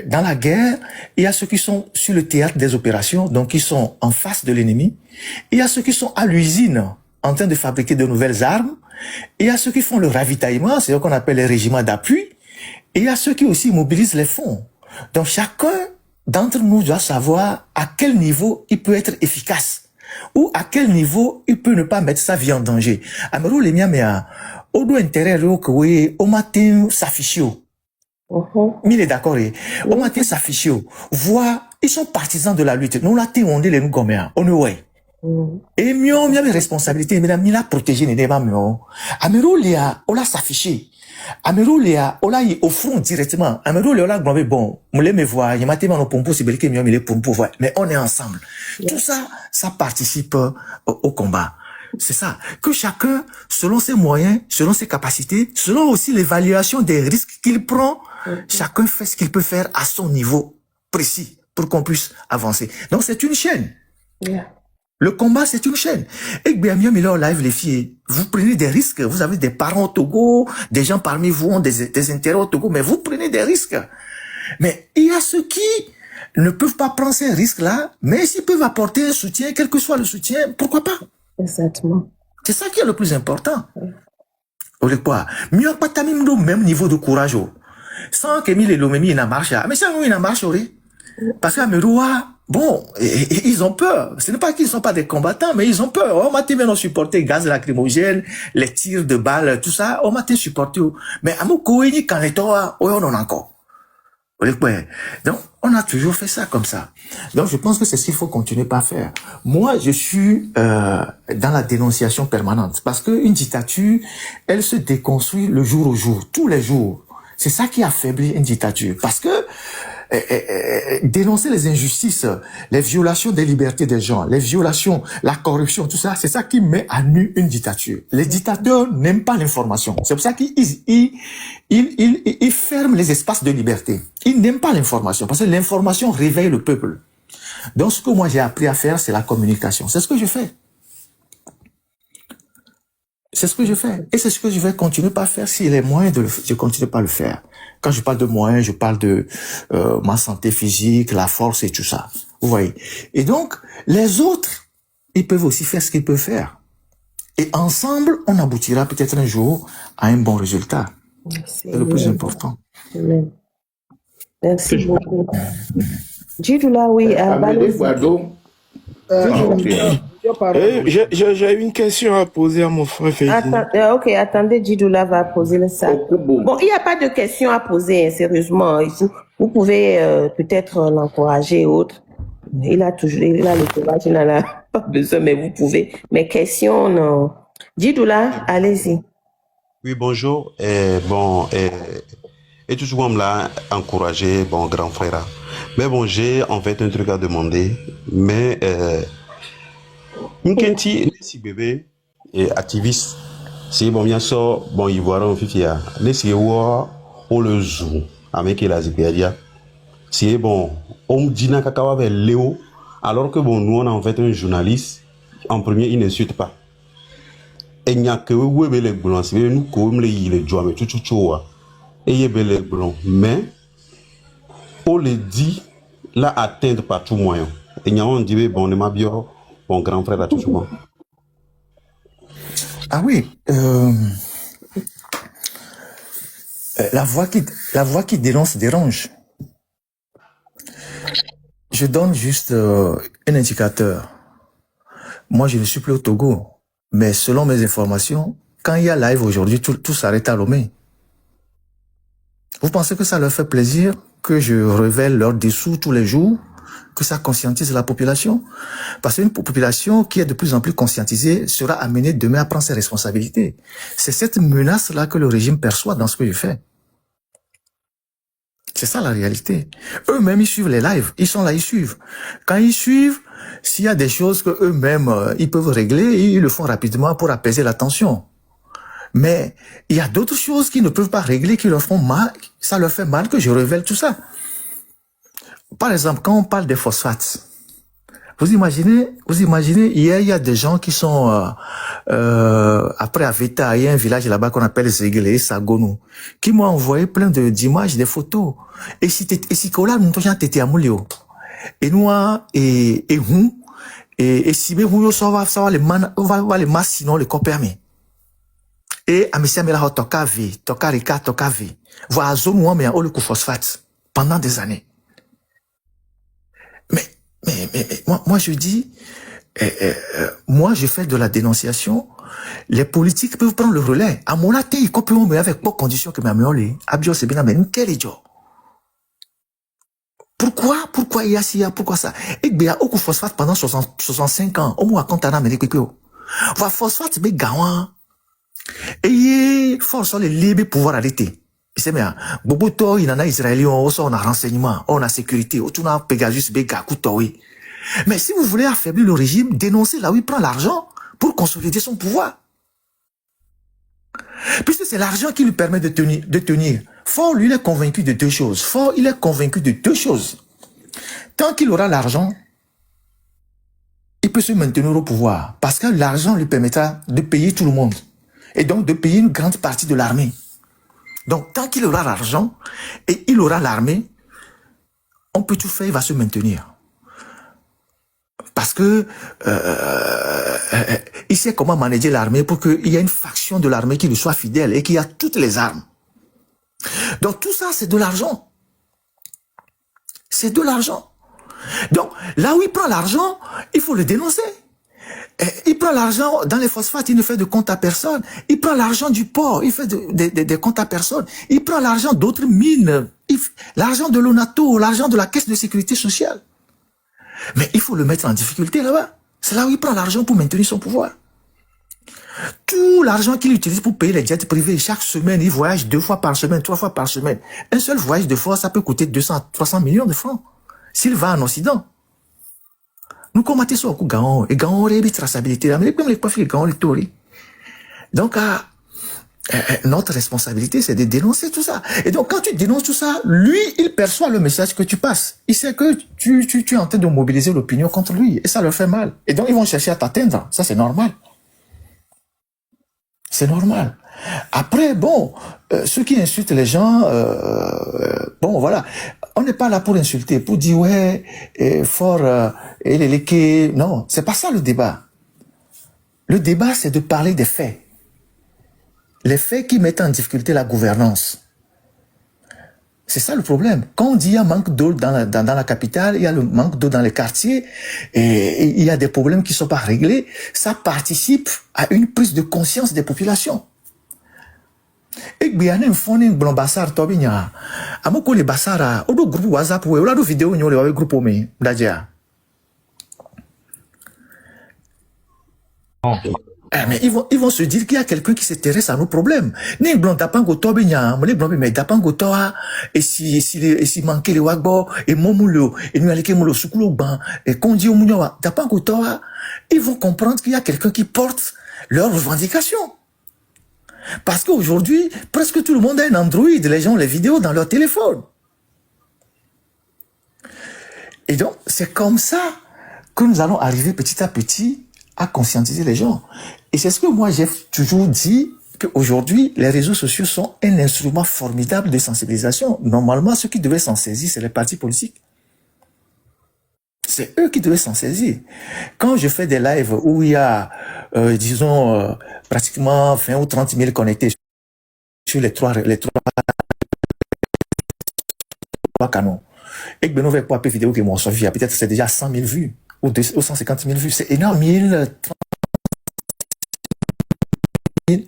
Dans la guerre, il y a ceux qui sont sur le théâtre des opérations, donc qui sont en face de l'ennemi. Il y a ceux qui sont à l'usine, en train de fabriquer de nouvelles armes. Il y a ceux qui font le ravitaillement, c'est ce qu'on appelle les régiments d'appui. Et il y a ceux qui aussi mobilisent les fonds. Donc chacun d'entre nous doit savoir à quel niveau il peut être efficace ou à quel niveau il peut ne pas mettre sa vie en danger. Amero les miens mais au doit intérêt que oui au matin s'afficher. Il est d'accord au matin s'afficher. Voir ils sont partisans de la lutte. Nous la on dit les nous comme on ouais. Et mieux, il y a des responsabilités, mais il a protégé les débats, mieux. Amero Léa, on l'a s'affiché. Amero Léa, on l'a au front directement. Amero Léa, on l'a bon, me voir, il m'a dit, mon pompo, c'est belé, mieux, il est pompo, voir. Mais on est ensemble. Tout ça, ça participe au combat. C'est ça. Que chacun, selon ses moyens, selon ses capacités, selon aussi l'évaluation des risques qu'il prend, chacun fait ce qu'il peut faire à son niveau précis pour qu'on puisse avancer. Donc, c'est une chaîne. Le combat, c'est une chaîne. Et bien mieux, mais là, live, les filles, vous prenez des risques. Vous avez des parents au Togo, des gens parmi vous ont des intérêts au Togo, mais vous prenez des risques. Mais il y a ceux qui ne peuvent pas prendre ces risques-là, mais s'ils peuvent apporter un soutien, quel que soit le soutien, pourquoi pas? Exactement. C'est ça qui est le plus important. Mieux pas tamim au même niveau de courage. Sans que mi les lomemi na marche, mais ça nous na marche parce qu'à Meroua, bon, ils ont peur. Ce n'est pas qu'ils ne sont pas des combattants, mais ils ont peur. On m'a tellement supporté gaz lacrymogène, les tirs de balles, tout ça. On m'a supporté. Mais à Mokoini, quand les toits, on en a encore. Donc, on a toujours fait ça comme ça. Donc, je pense que c'est ce qu'il faut continuer par faire. Moi, je suis dans la dénonciation permanente parce qu'une dictature, elle se déconstruit le jour au jour, tous les jours. C'est ça qui affaiblit une dictature. Parce que dénoncer les injustices, les violations des libertés des gens, les violations, la corruption, tout ça, c'est ça qui met à nu une dictature. Les dictateurs n'aiment pas l'information. C'est pour ça qu'ils ferment les espaces de liberté. Ils n'aiment pas l'information, parce que l'information réveille le peuple. Donc, ce que moi j'ai appris à faire, c'est la communication. C'est ce que je fais. C'est ce que je fais. Et c'est ce que je vais continuer par faire. S'il y a moyens de le faire, je continue par le faire. Quand je parle de moyens, je parle de ma santé physique, la force et tout ça. Vous voyez. Et donc, les autres, ils peuvent aussi faire ce qu'ils peuvent faire. Et ensemble, on aboutira peut-être un jour à un bon résultat. Merci. C'est le plus important. Amen. Merci beaucoup. Djidoula, oui. Amédée Guado. J'ai une question à poser à mon frère Ferdinand. Ok, attendez, Djidoula va poser le sac. Bon, il n'y a pas de question à poser, hein, sérieusement. Vous pouvez peut-être l'encourager et autres. Il a le courage, il n'en a pas besoin, mais vous pouvez. Mais question, non. Djidoula, allez-y. Oui, bonjour. Et tout ce monde l'a encouragé, bon, grand frère. Mais bon, j'ai en fait un truc à demander. Mais, Nkenti, si bébé, et activiste, si bon, bien sûr, bon, il voit un fifia. Laissez voir, on le joue, avec la Zipédia. Si bon, on dit n'a qu'à avec Léo, alors que bon, nous, on a en fait un journaliste, en premier, il n'insulte pas. Et il n'y a que vous, les blancs, c'est nous, comme les joueurs, mais tout, et il y a les blancs. Mais, on le dit, là, atteindre par tout moyen. Et il y a un dit, bon, on est ma bio, bon, grand frère, à tout moment. Ah oui, la voix qui dénonce dérange. Je donne juste un indicateur. Moi, je ne suis plus au Togo, mais selon mes informations, quand il y a live aujourd'hui, tout s'arrête à Lomé. Vous pensez que ça leur fait plaisir que je révèle leurs dessous tous les jours, que ça conscientise la population? Parce qu'une population qui est de plus en plus conscientisée sera amenée demain à prendre ses responsabilités. C'est cette menace-là que le régime perçoit dans ce que je fais. C'est ça la réalité. Eux-mêmes, ils suivent les lives. Ils sont là, ils suivent. Quand ils suivent, s'il y a des choses que eux-mêmes, ils peuvent régler, ils le font rapidement pour apaiser la tension. Mais il y a d'autres choses qu'ils ne peuvent pas régler, qui leur font mal, ça leur fait mal que je révèle tout ça. Par exemple, quand on parle des phosphates, vous imaginez, hier, il y a des gens qui sont, après Aveta, il y a un village là-bas qu'on appelle Zeguele, Sagonou, qui m'ont envoyé plein d'images, des photos. Et si Kola, nous t'en t'étais à Moulio. Et nous, si nous, ça va les masses, sinon les corps permis. Et Amissia Mela Tokavi, Tokarika, Tokavi. Voilà, zone où mais on le coup phosphate pendant des années. Mais, moi, je dis, moi, je fais de la dénonciation. Les politiques peuvent prendre le relais. À mon avis, ils copient, mais avec beaucoup de conditions que ma mère Abio, c'est bien, mais quel idiot. Pourquoi il y a si, pourquoi ça? Et bien, au coup phosphate pendant 65 ans, au moins, quand on a mis les pipios. Voilà, phosphate, mais gawan. Et force les libres pouvoir arrêter. C'est bien. Boboto, il y en a Israéliens, on a renseignement, on a sécurité, on a Pegasus, oui. Mais si vous voulez affaiblir le régime, dénoncez là où il prend l'argent pour consolider son pouvoir. Puisque c'est l'argent qui lui permet de tenir. Faure, lui, il est convaincu de deux choses. Faure, il est convaincu de deux choses. Tant qu'il aura l'argent, il peut se maintenir au pouvoir. Parce que l'argent lui permettra de payer tout le monde. Et donc de payer une grande partie de l'armée. Donc, tant qu'il aura l'argent et il aura l'armée, on peut tout faire, il va se maintenir. Parce que il sait comment manager l'armée pour qu'il y ait une faction de l'armée qui lui soit fidèle et qui a toutes les armes. Donc, tout ça, c'est de l'argent. C'est de l'argent. Donc, là où il prend l'argent, il faut le dénoncer. Il prend l'argent dans les phosphates, il ne fait de compte à personne. Il prend l'argent du port, il fait des comptes à personne. Il prend l'argent d'autres mines, l'argent de l'ONATO, l'argent de la caisse de sécurité sociale. Mais il faut le mettre en difficulté là-bas. C'est là où il prend l'argent pour maintenir son pouvoir. Tout l'argent qu'il utilise pour payer les jets privés, chaque semaine, il voyage 2 fois par semaine, 3 fois par semaine. Un seul voyage de fois, ça peut coûter 200, 300 millions de francs. S'il va en Occident. Nous combattons ça au coup, Gaon. Et Gaon, il y a une traçabilité. Mais comme les pas fait Gaon, les tauris. Donc, notre responsabilité, c'est de dénoncer tout ça. Et donc, quand tu dénonces tout ça, lui, il perçoit le message que tu passes. Il sait que tu es en train de mobiliser l'opinion contre lui. Et ça leur fait mal. Et donc, ils vont chercher à t'atteindre. Ça, c'est normal. C'est normal. Après, bon, ceux qui insultent les gens, bon, voilà. On n'est pas là pour insulter, pour dire, ouais, fort, et les léqués. Non, c'est pas ça le débat. Le débat, c'est de parler des faits. Les faits qui mettent en difficulté la gouvernance. C'est ça le problème. Quand on dit qu'il y a manque d'eau dans la capitale, il y a le manque d'eau dans les quartiers, et il y a des problèmes qui ne sont pas réglés, ça participe à une prise de conscience des populations. Et bien, il faut un bon bassar, Tobinia. À mon collègue Bassara, au groupe WhatsApp, ou au vidéo, nous avons groupe mais d'ailleurs. Mais ils vont se dire qu'il y a quelqu'un qui s'intéresse à nos problèmes. Ni blanc d'apango Tobinia, les blancs mais d'apango toa, et si manquait les wagbo, et momulo, et nous allons molo sukulo ban, et kondi au munyawa, d'apango toa, ils vont comprendre qu'il y a quelqu'un qui porte leurs revendications. Parce qu'aujourd'hui, presque tout le monde a un Android, les gens ont les vidéos dans leur téléphone. Et donc, c'est comme ça que nous allons arriver petit à petit à conscientiser les gens. Et c'est ce que moi j'ai toujours dit, qu'aujourd'hui, les réseaux sociaux sont un instrument formidable de sensibilisation. Normalement, ceux qui devaient s'en saisir, c'est les partis politiques. C'est eux qui devaient s'en saisir. Quand je fais des lives où il y a, disons, pratiquement 20 ou 30 000 connectés sur les trois canaux, et que nous avons pas vidéo qui m'ont suivi, peut-être c'est déjà 100 000 vues ou 150 000 vues. C'est énorme.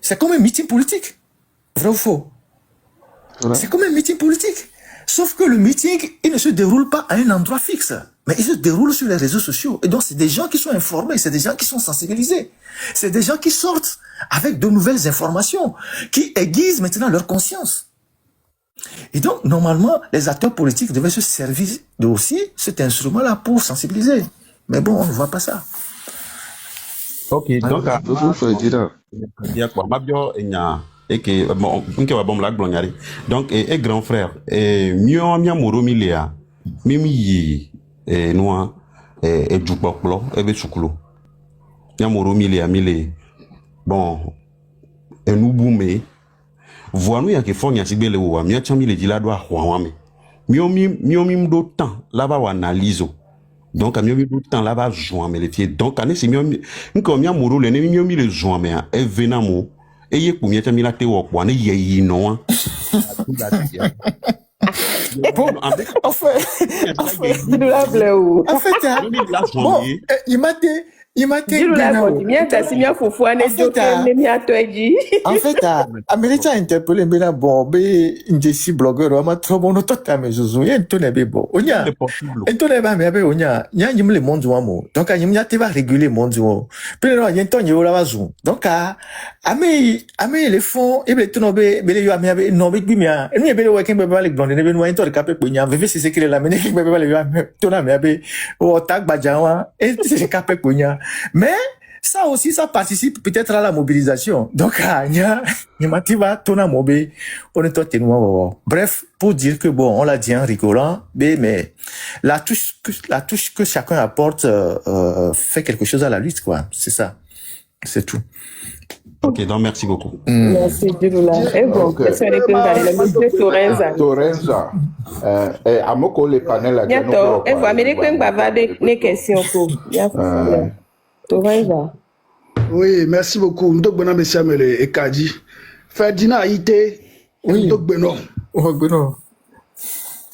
C'est comme un meeting politique. Vrai ou faux? C'est comme un meeting politique. Sauf que le meeting, il ne se déroule pas à un endroit fixe, mais il se déroule sur les réseaux sociaux. Et donc, c'est des gens qui sont informés, c'est des gens qui sont sensibilisés. C'est des gens qui sortent avec de nouvelles informations, qui aiguisent maintenant leur conscience. Et donc, normalement, les acteurs politiques devaient se servir de aussi cet instrument-là pour sensibiliser. Mais bon, on ne voit pas ça. Ok, donc, et que bon donc et grand frère mio mia moromi lea mimi yi noa et du poplo et be chukulu mia moromi lea mile bon et nous boumé voinu ya ke fonya sibele wa mia chami le dilado a hwawame mio mi do temps là-bas wa analiso donc mio mi do temps là-bas joint me le fier donc ane si mio nko mia moro le ne mio mi le joint me e venamo et il y a des gens qui ont été non. En fait, Américain interpellé, mais là, bon, une des 6 blogueurs, on m'a trop bon, autant à mes oiseaux, il y a un tonne de bon. On y a, un tonne de mais on y a, il y a le monde du mot. Donc, il y a des réguler le monde du mot. Puis, il y a un tonne de la zoom. Donc, amé, les fonds, et bien, tout le monde, mais il y a, mais non, mais bien, et nous, il y a bien, ouais, qu'il me parle, blonde, et bien, un tonne de capé, il y a, c'est ce qu'il est là, mais il me parle, tout le monde, mais, oh, tac, badjawa, et c'est ce capé, mais, ça aussi, ça participe peut-être à la mobilisation. Donc, bref, pour dire que bon, on l'a dit en rigolant, mais la touche que chacun apporte fait quelque chose à la lutte, quoi. C'est ça. C'est tout. Ok, donc merci beaucoup. Merci, Djouloula. Et bon, question de monsieur Torenza. Torenza. À mon collègue panel, là, bientôt. Et vous, Américain, va des questions pour. Torenza. Oui, merci beaucoup. Ndok Beno Messia Mele et Kadi. Ferdinand Haïté. Oui. Ndok Beno. Beno.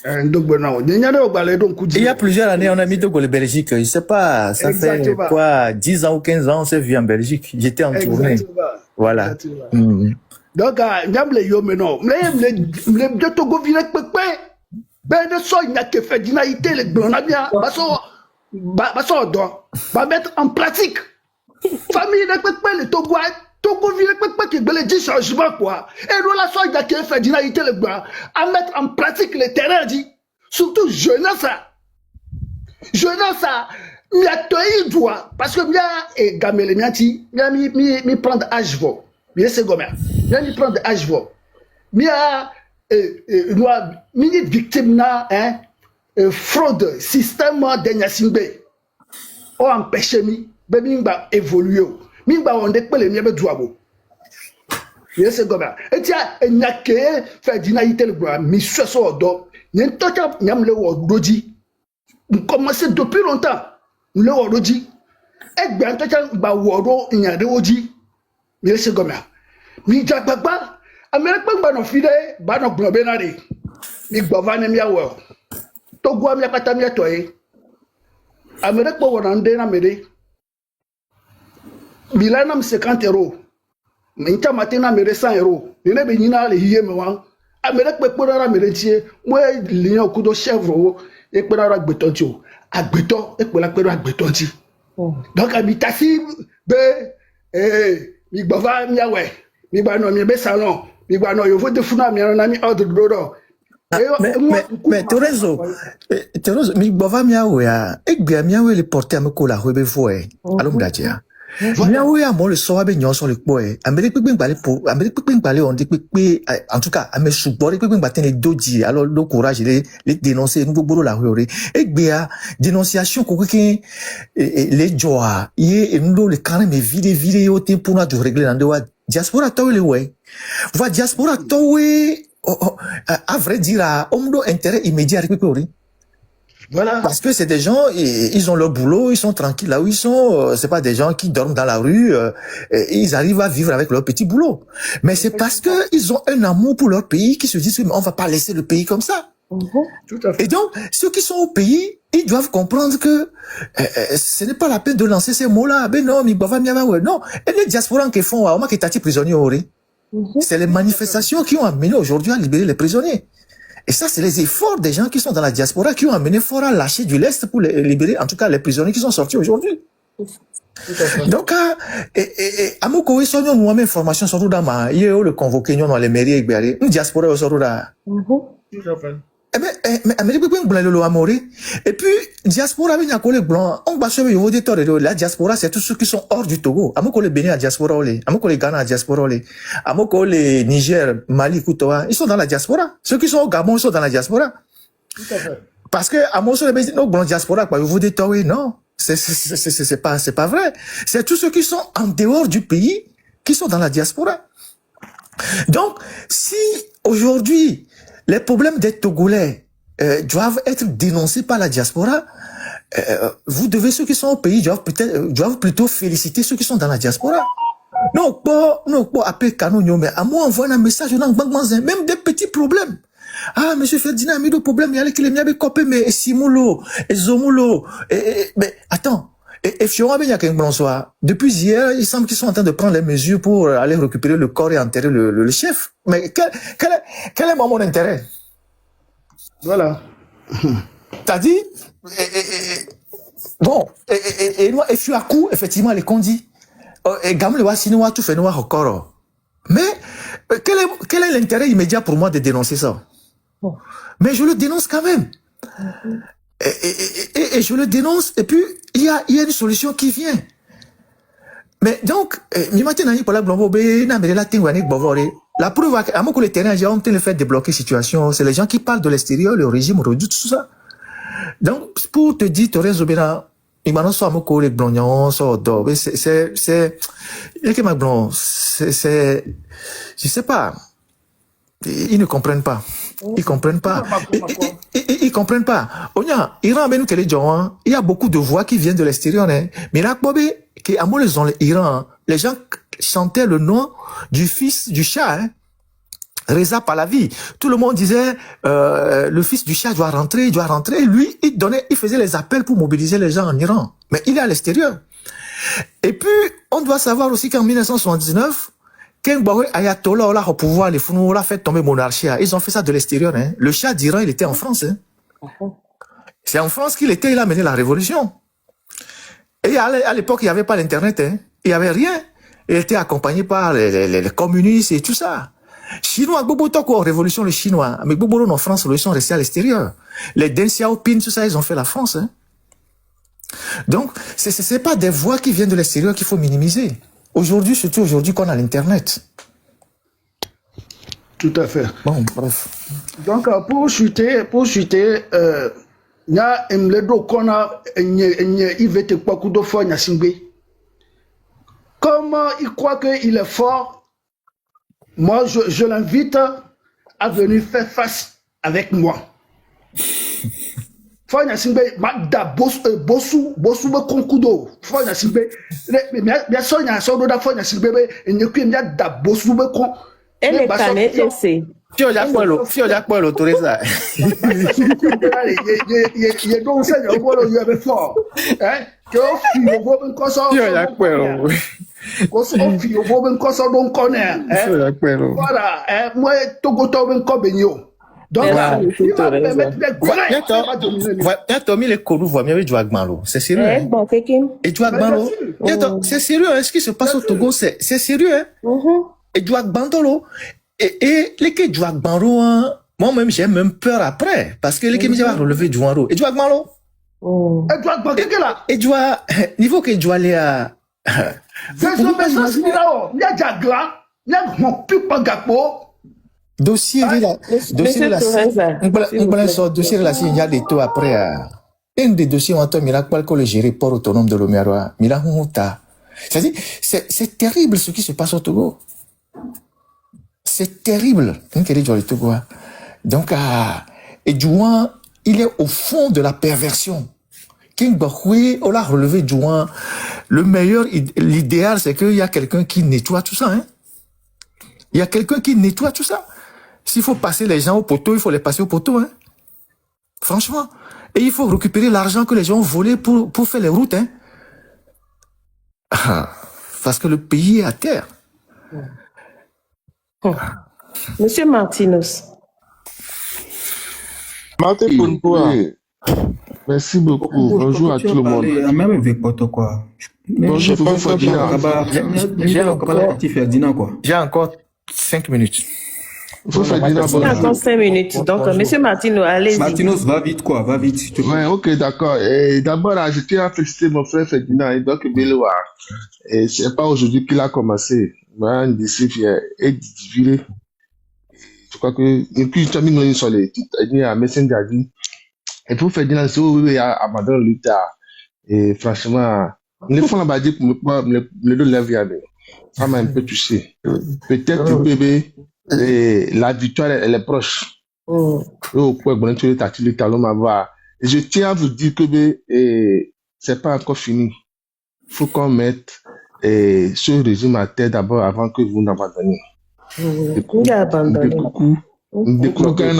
Ndok Beno. Il y a plusieurs années, on a mis Dogo en Belgique. Je ne sais pas, ça fait quoi, 10 ans ou 15 ans, on s'est vu en Belgique. J'étais en tournée. Voilà. Donc, j'aime les yo maintenant. Les deux Togo viennent pépé. Ben, de ça, il n'y a que Ferdinand Haïté, les Blancs, bien. Basso, va mettre en pratique. famille de pépé le Togo ville pépé qui veut le changement quoi. Et nous la soja qui fait dynamiter le bras à mettre en pratique le terrain dit surtout jeunesse mi a toyi doit parce que bien et gamele miati mi prendre âge vo bien c'est gomer bien mi prendre âge vo mi a mi victime na fraude système de Nyasimbe o empêcher mi be mi ba évoluer mi ba on de pele mi be douabo bien c'est gomer et tia nyake fait dynamiter le bras mi so odo nyen tocha nyam le wo doji commencé depuis longtemps le woroji e gbe tocha ba woro nyade oji mi se goma mi jagbagba amere pegba no fide ba no gbobe na re mi gbova ne mi awo to gwa mi akata mi etoye amere po wona nde na mere milana m 50 euros mi nta matina mere 100 euros ni ne be nyina le hiye me wan amere pe po na mere tie mo liyan okudo chèvre e pe na gbeton ti o agbeton e pe la pe agbeton ti donc habitation be mi gbova mi awe mi ba no mi be salon mi ba no yo vote funa mi na mi ordre dodo mais Terezo mi gbova mi awe a e gbe mi awe le porter am ko la rebe fo alom datia mi awe a mo le so abe nyon so le po amere pepe ngbale on dit pepe en tout cas ame sugbore pepe ngbaten le doji alors le courage les dénoncer nous gboro la rore e gbe a dénonciation ko ke les joa ye ndo le quand même vidéo te pour na de régler dans de diaspora to le ouais va diaspora to à vrai dire a omdo intérêt immédiat avec pepe. Voilà. Parce que c'est des gens, ils ont leur boulot, ils sont tranquilles là où ils sont. C'est pas des gens qui dorment dans la rue. Ils arrivent à vivre avec leur petit boulot. Mais c'est parce que ils ont un amour pour leur pays qu'ils se disent mais on va pas laisser le pays comme ça. Tout à fait. Et donc ceux qui sont au pays, ils doivent comprendre que ce n'est pas la peine de lancer ces mots-là. Ben non, non. Et les diasporans qui font, on m'a qui tati prisonniers c'est les manifestations qui ont amené aujourd'hui à libérer les prisonniers. Et ça, c'est les efforts des gens qui sont dans la diaspora qui ont amené fort à lâcher du lest pour les libérer, en tout cas les prisonniers qui sont sortis aujourd'hui. Donc, à mon côté, nous avons une information sur tout ça. Il y a le convoqué dans les mairies et une diaspora sur tout ça. Et puis, diaspora, on va se faire la diaspora, c'est tous ceux qui sont hors du Togo. À mon côté, Bénin, la diaspora, à mon côté, Ghana, la diaspora, à mon côté, Niger, Mali, Koutoa, ils sont dans la diaspora. Ceux qui sont au Gabon, ils sont dans la diaspora. Parce que, à mon côté, la diaspora, quoi, vous dites, oui, non. C'est pas vrai. C'est tous ceux qui sont en dehors du pays qui sont dans la diaspora. Donc, si aujourd'hui, les problèmes des Togolais doivent être dénoncés par la diaspora, vous devez, ceux qui sont au pays, doivent plutôt féliciter ceux qui sont dans la diaspora. Non, pas appeler Kano, mais à moi, envoyer un message, même des petits problèmes. Ah, monsieur Ferdinand, il y a des problèmes, il y a les miens, mais Simulo, et Zomulo, mais attends, et Fiora Bonsoir. Depuis hier, il semble qu'ils sont en train de prendre les mesures pour aller récupérer le corps et enterrer le chef. Mais quel est mon intérêt? Voilà. T'as dit? Bon, et Fiakou, effectivement, les condits. Et Gamle Wassinoa, tout fait noir encore. Mais, quel est l'intérêt immédiat pour moi de dénoncer ça? Mais je le dénonce quand même. Et je le dénonce, et puis il y a une solution qui vient. Mais donc, la preuve, à mon les terrains, j'ai honte de faire débloquer situation. C'est les gens qui parlent de l'extérieur, le régime redoute tout ça. Donc, pour te dire, Torres Zobena, il m'a annoncé à mon collègue Blognon, c'est, je sais pas. Ils ne comprennent pas. Ils comprennent pas. Ils comprennent pas. Onya, Iran, il y a beaucoup de voix qui viennent de l'extérieur, hein. Mais là, qui à moi, l'Iran, les gens chantaient le nom du fils du Shah, hein. Reza Pahlavi. Tout le monde disait, le fils du Shah doit rentrer. Lui, il faisait les appels pour mobiliser les gens en Iran. Mais il est à l'extérieur. Et puis, on doit savoir aussi qu'en 1979, quand Ayatollah au pouvoir, les Founou a fait tomber monarchie, ils ont fait ça de l'extérieur, hein. Le Shah d'Iran, il était en France, hein. C'est en France qu'il était, il a mené la révolution. Et à l'époque, il n'y avait pas l'Internet, hein. Il n'y avait rien. Il était accompagné par les communistes et tout ça. Chinois, Bobo Toko, révolution les Chinois. Mais Bobo en France, ils sont restés à l'extérieur. Les Deng Xiaoping, tout ça, ils ont fait la France, hein. Donc, c'est pas des voix qui viennent de l'extérieur qu'il faut minimiser. Aujourd'hui, surtout aujourd'hui qu'on a l'Internet. Tout à fait. Bon, bref. Donc, pour chuter, il y a un ledo qu'on a, il veut te quoi coup de fois, comment il croit qu'il est fort, moi, je l'invite à venir faire face avec moi. Faut Simbe, Magda Bosu be konkudo. Faut Simbe, bien sûr, il y a un sort de Faut Simbe, et ne puis bien da Bosu be kon. Elle est canette, c'est. Fio ya pueblo, Teresa. Il y a donc ça, il y a fort. Hein? Que fille au bon consort. Fio ya pueblo. Fille au bon consort donc connaît. Fio ya pueblo. Voilà, moi Togo ben kobenyo. Donc, il va permettre des grands. Tommy le Kourou voit mieux du Agmalo. C'est sérieux. Eh, bon, quelqu'un. Et du Agmalo. C'est sérieux, hein, ce qui se passe au Togo, c'est sérieux, hein. Et du Agbandolo. Et les que du Agbandolo, moi-même, j'ai même peur après. Parce que les que m'y va relever du Agmalo. Et du Agmalo. Et du Agbandolo, qu'est-ce que là? Et du niveau que du aller à. C'est ce message qui là, il y a déjà gland, il y a mon plus pas gapo. Dossier là, dossier là, dossier là, il y a des taux après. Un des dossiers, on entend Miracle que le gérer port autonome de l'Omiaroa, c'est-à-dire, c'est terrible ce qui se passe au Togo. C'est terrible. Donc, et Douan, il est au fond de la perversion. King Bahoui, on l'a relevé Douan. Le meilleur, l'idéal, c'est qu'il y a quelqu'un qui nettoie tout ça, hein. Il y a quelqu'un qui nettoie tout ça. S'il faut passer les gens au poteau, il faut les passer au poteau, hein. Franchement. Et il faut récupérer l'argent que les gens ont volé pour faire les routes, hein. Parce que le pays est à terre. Monsieur Martinos. Martin Ponpoa. Merci beaucoup. Bonjour à tout le monde. Même avec quoi. Bonjour, J'ai encore 5 minutes. Il y a encore 5 minutes. Donc, monsieur Martinos, allez-y. Martinos, va vite, quoi. Va vite. Ouais, ok, d'accord. D'abord, je tiens à féliciter mon frère Ferdinand et donc Beloa. Et c'est pas aujourd'hui qu'il a commencé. D'ici, et viré. Je crois que, et puis, tu as mis une soleil. Tu as Messenger. Et pour Ferdinand, c'est où il a abandonné l'État. Et franchement, les fonds là-bas dit pour me deux lèvres, ça m'a un peu touché. Peut-être que bébé, la victoire, elle est proche. Et je tiens à vous dire que c'est pas encore fini. Il faut qu'on mette ce régime à terre d'abord avant que vous n'abandonniez. Il a abandonné.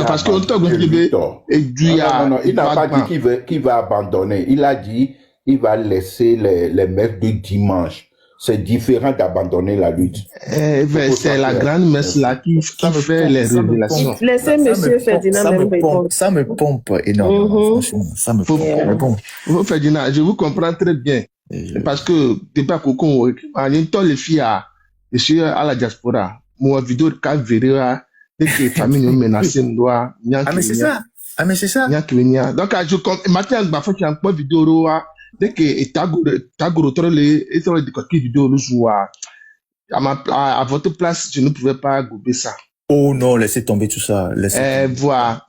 Parce qu'on t'a il n'a pas dit qu'il va abandonner. Il a dit qu'il va laisser les messes de dimanche. C'est différent d'abandonner la lutte. C'est la grande messe là qui fait les révélations. Laissez monsieur Ferdinand même répondre. Ça me pompe énormément, franchement. Ça me pompe. Bon. Ferdinand, je vous comprends très bien. Parce que, t'es pas coco, tous les filles à la diaspora. Moi, vidéo, quand je verrai, les familles menacées, mais c'est ça. Mais c'est ça. Donc, je compte, maintenant, ma fois, tu as une vidéo, dès que Tagoro, et sur les vidéos, à votre place, je ne pouvais pas gober ça. Oh non, laissez tomber tout ça. Voilà.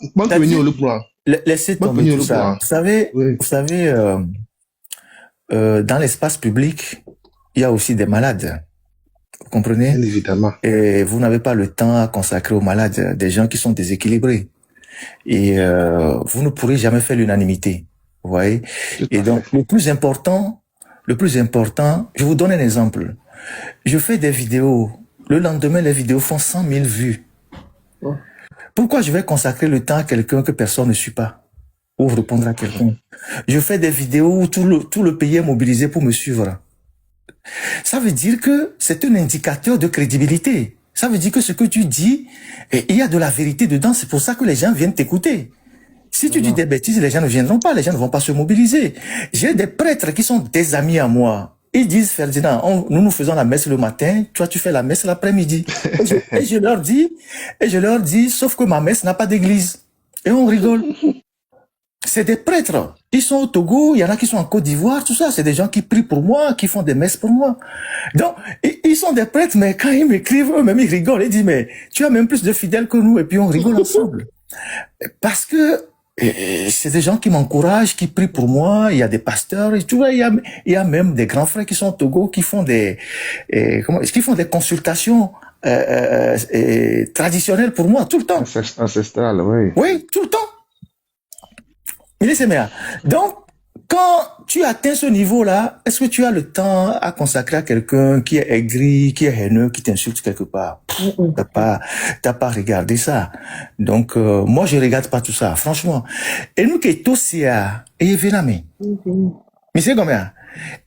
Laissez tomber tout ça. Vous savez, dans l'espace public, il y a aussi des malades. Vous comprenez? Évidemment. Et vous n'avez pas le temps à consacrer aux malades, des gens qui sont déséquilibrés. Et vous ne pourrez jamais faire l'unanimité. Vous voyez? Et donc, le plus important, je vous donne un exemple. Je fais des vidéos. Le lendemain, les vidéos font 100 000 vues. Pourquoi je vais consacrer le temps à quelqu'un que personne ne suit pas? Ou répondre à quelqu'un? Je fais des vidéos où tout le pays est mobilisé pour me suivre. Ça veut dire que c'est un indicateur de crédibilité. Ça veut dire que ce que tu dis, il y a de la vérité dedans. C'est pour ça que les gens viennent t'écouter. Si tu dis des bêtises, les gens ne viendront pas, les gens ne vont pas se mobiliser. J'ai des prêtres qui sont des amis à moi. Ils disent, Ferdinand, nous faisons la messe le matin, toi tu fais la messe l'après-midi. Et je leur dis, sauf que ma messe n'a pas d'église. Et on rigole. C'est des prêtres. Ils sont au Togo, il y en a qui sont en Côte d'Ivoire, tout ça. C'est des gens qui prient pour moi, qui font des messes pour moi. Donc, ils sont des prêtres, mais quand ils m'écrivent, eux-mêmes, ils rigolent. Ils disent, mais tu as même plus de fidèles que nous, et puis on rigole ensemble. Parce que c'est des gens qui m'encouragent, qui prient pour moi. Il y a des pasteurs, et tu vois, il y a même des grands frères qui sont au Togo, qui font des consultations traditionnelles pour moi, tout le temps. Ancestral, oui. Oui, tout le temps. Donc, quand tu atteins ce niveau-là, est-ce que tu as le temps à consacrer à quelqu'un qui est aigri, qui est haineux, qui t'insulte quelque part? T'as pas regardé ça. Donc, moi, je regarde pas tout ça, franchement. Et nous qui tous et évidemment. Mais c'est combien?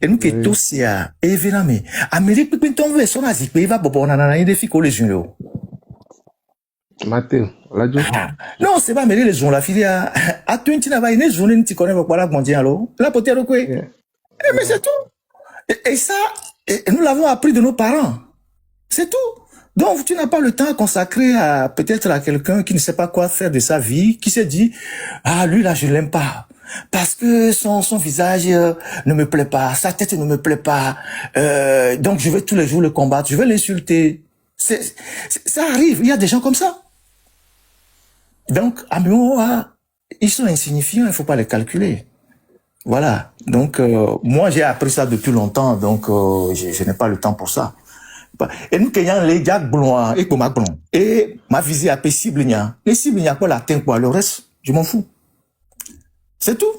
Et nous qui tous et évidemment. Amérique, puis ton veut, son azik, il va bobo, nanana, il défie les jeunes. Matin, la journée. Non, c'est pas mêler les gens, la fille à 20 n'a pas une journée, tu connais pas la mondiale, alors. La potière, quoi. Mais c'est tout. Et ça, nous l'avons appris de nos parents. C'est tout. Donc, tu n'as pas le temps à consacrer peut-être à quelqu'un qui ne sait pas quoi faire de sa vie, qui s'est dit, lui, là, je l'aime pas. Parce que son visage ne me plaît pas, sa tête ne me plaît pas, donc je vais tous les jours le combattre, je vais l'insulter. Ça arrive, il y a des gens comme ça. Donc, à moi, ils sont insignifiants, il faut pas les calculer. Voilà. Donc, moi, j'ai appris ça depuis longtemps, donc je n'ai pas le temps pour ça. Et nous, qu'il y a les gars blancs et pour ma blanc. Et ma visée a cible, les cibles, il n'y a pas la teinte, quoi. Le reste, je m'en fous. C'est tout.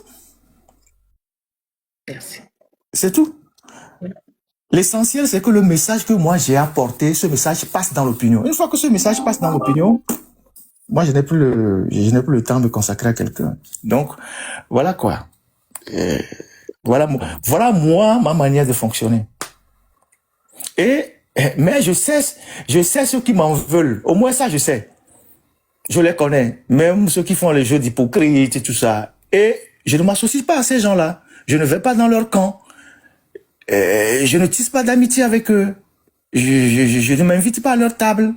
Merci. C'est tout. L'essentiel, c'est que le message que moi j'ai apporté, ce message passe dans l'opinion. Une fois que ce message passe dans l'opinion, moi, je n'ai plus le temps de consacrer à quelqu'un. Donc, voilà quoi. Voilà moi, ma manière de fonctionner. Mais je sais ceux qui m'en veulent. Au moins ça, je sais. Je les connais. Même ceux qui font les jeux d'hypocrite et tout ça. Et je ne m'associe pas à ces gens-là. Je ne vais pas dans leur camp. Je ne tisse pas d'amitié avec eux. Je ne m'invite pas à leur table.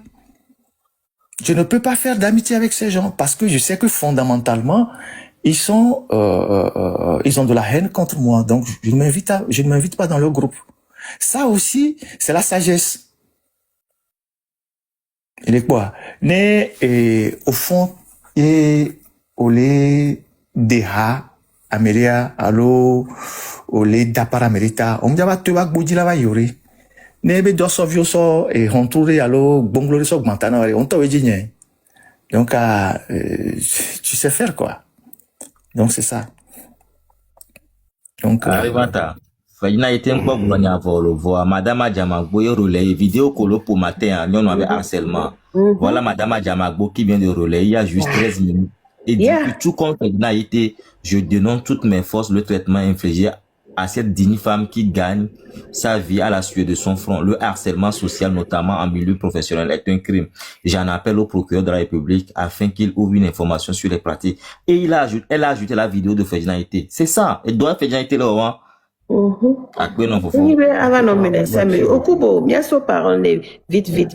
Je ne peux pas faire d'amitié avec ces gens parce que je sais que fondamentalement, ils ont de la haine contre moi. Donc, je ne m'invite pas dans leur groupe. Ça aussi, c'est la sagesse. Il est quoi? Au fond, au lait deha, amelia, allo, au lait d'aparamerita, on me dit, tu vas bouger la yori. Nebe doso vioso et rentouré allo bonglori so gmantana on t'a dit. Donc tu sais faire quoi. Donc c'est ça. Donc Arrivata. Fayina était un peu boulogne voir madame Adjamagbo relais vidéo colo pour matin on avait harcèlement. Voilà madame Adjamagbo qui vient de relayer il y a juste 13 minutes et dit que tout comme Fayina été je dénonce toutes mes forces le traitement infligé à cette digne femme qui gagne sa vie à la sueur de son front. Le harcèlement social, notamment en milieu professionnel, est un crime. J'en appelle au procureur de la République afin qu'il ouvre une information sur les pratiques. Et elle a ajouté la vidéo de Ferdinand Ité. C'est ça. Et doit Ferdinand Ité là,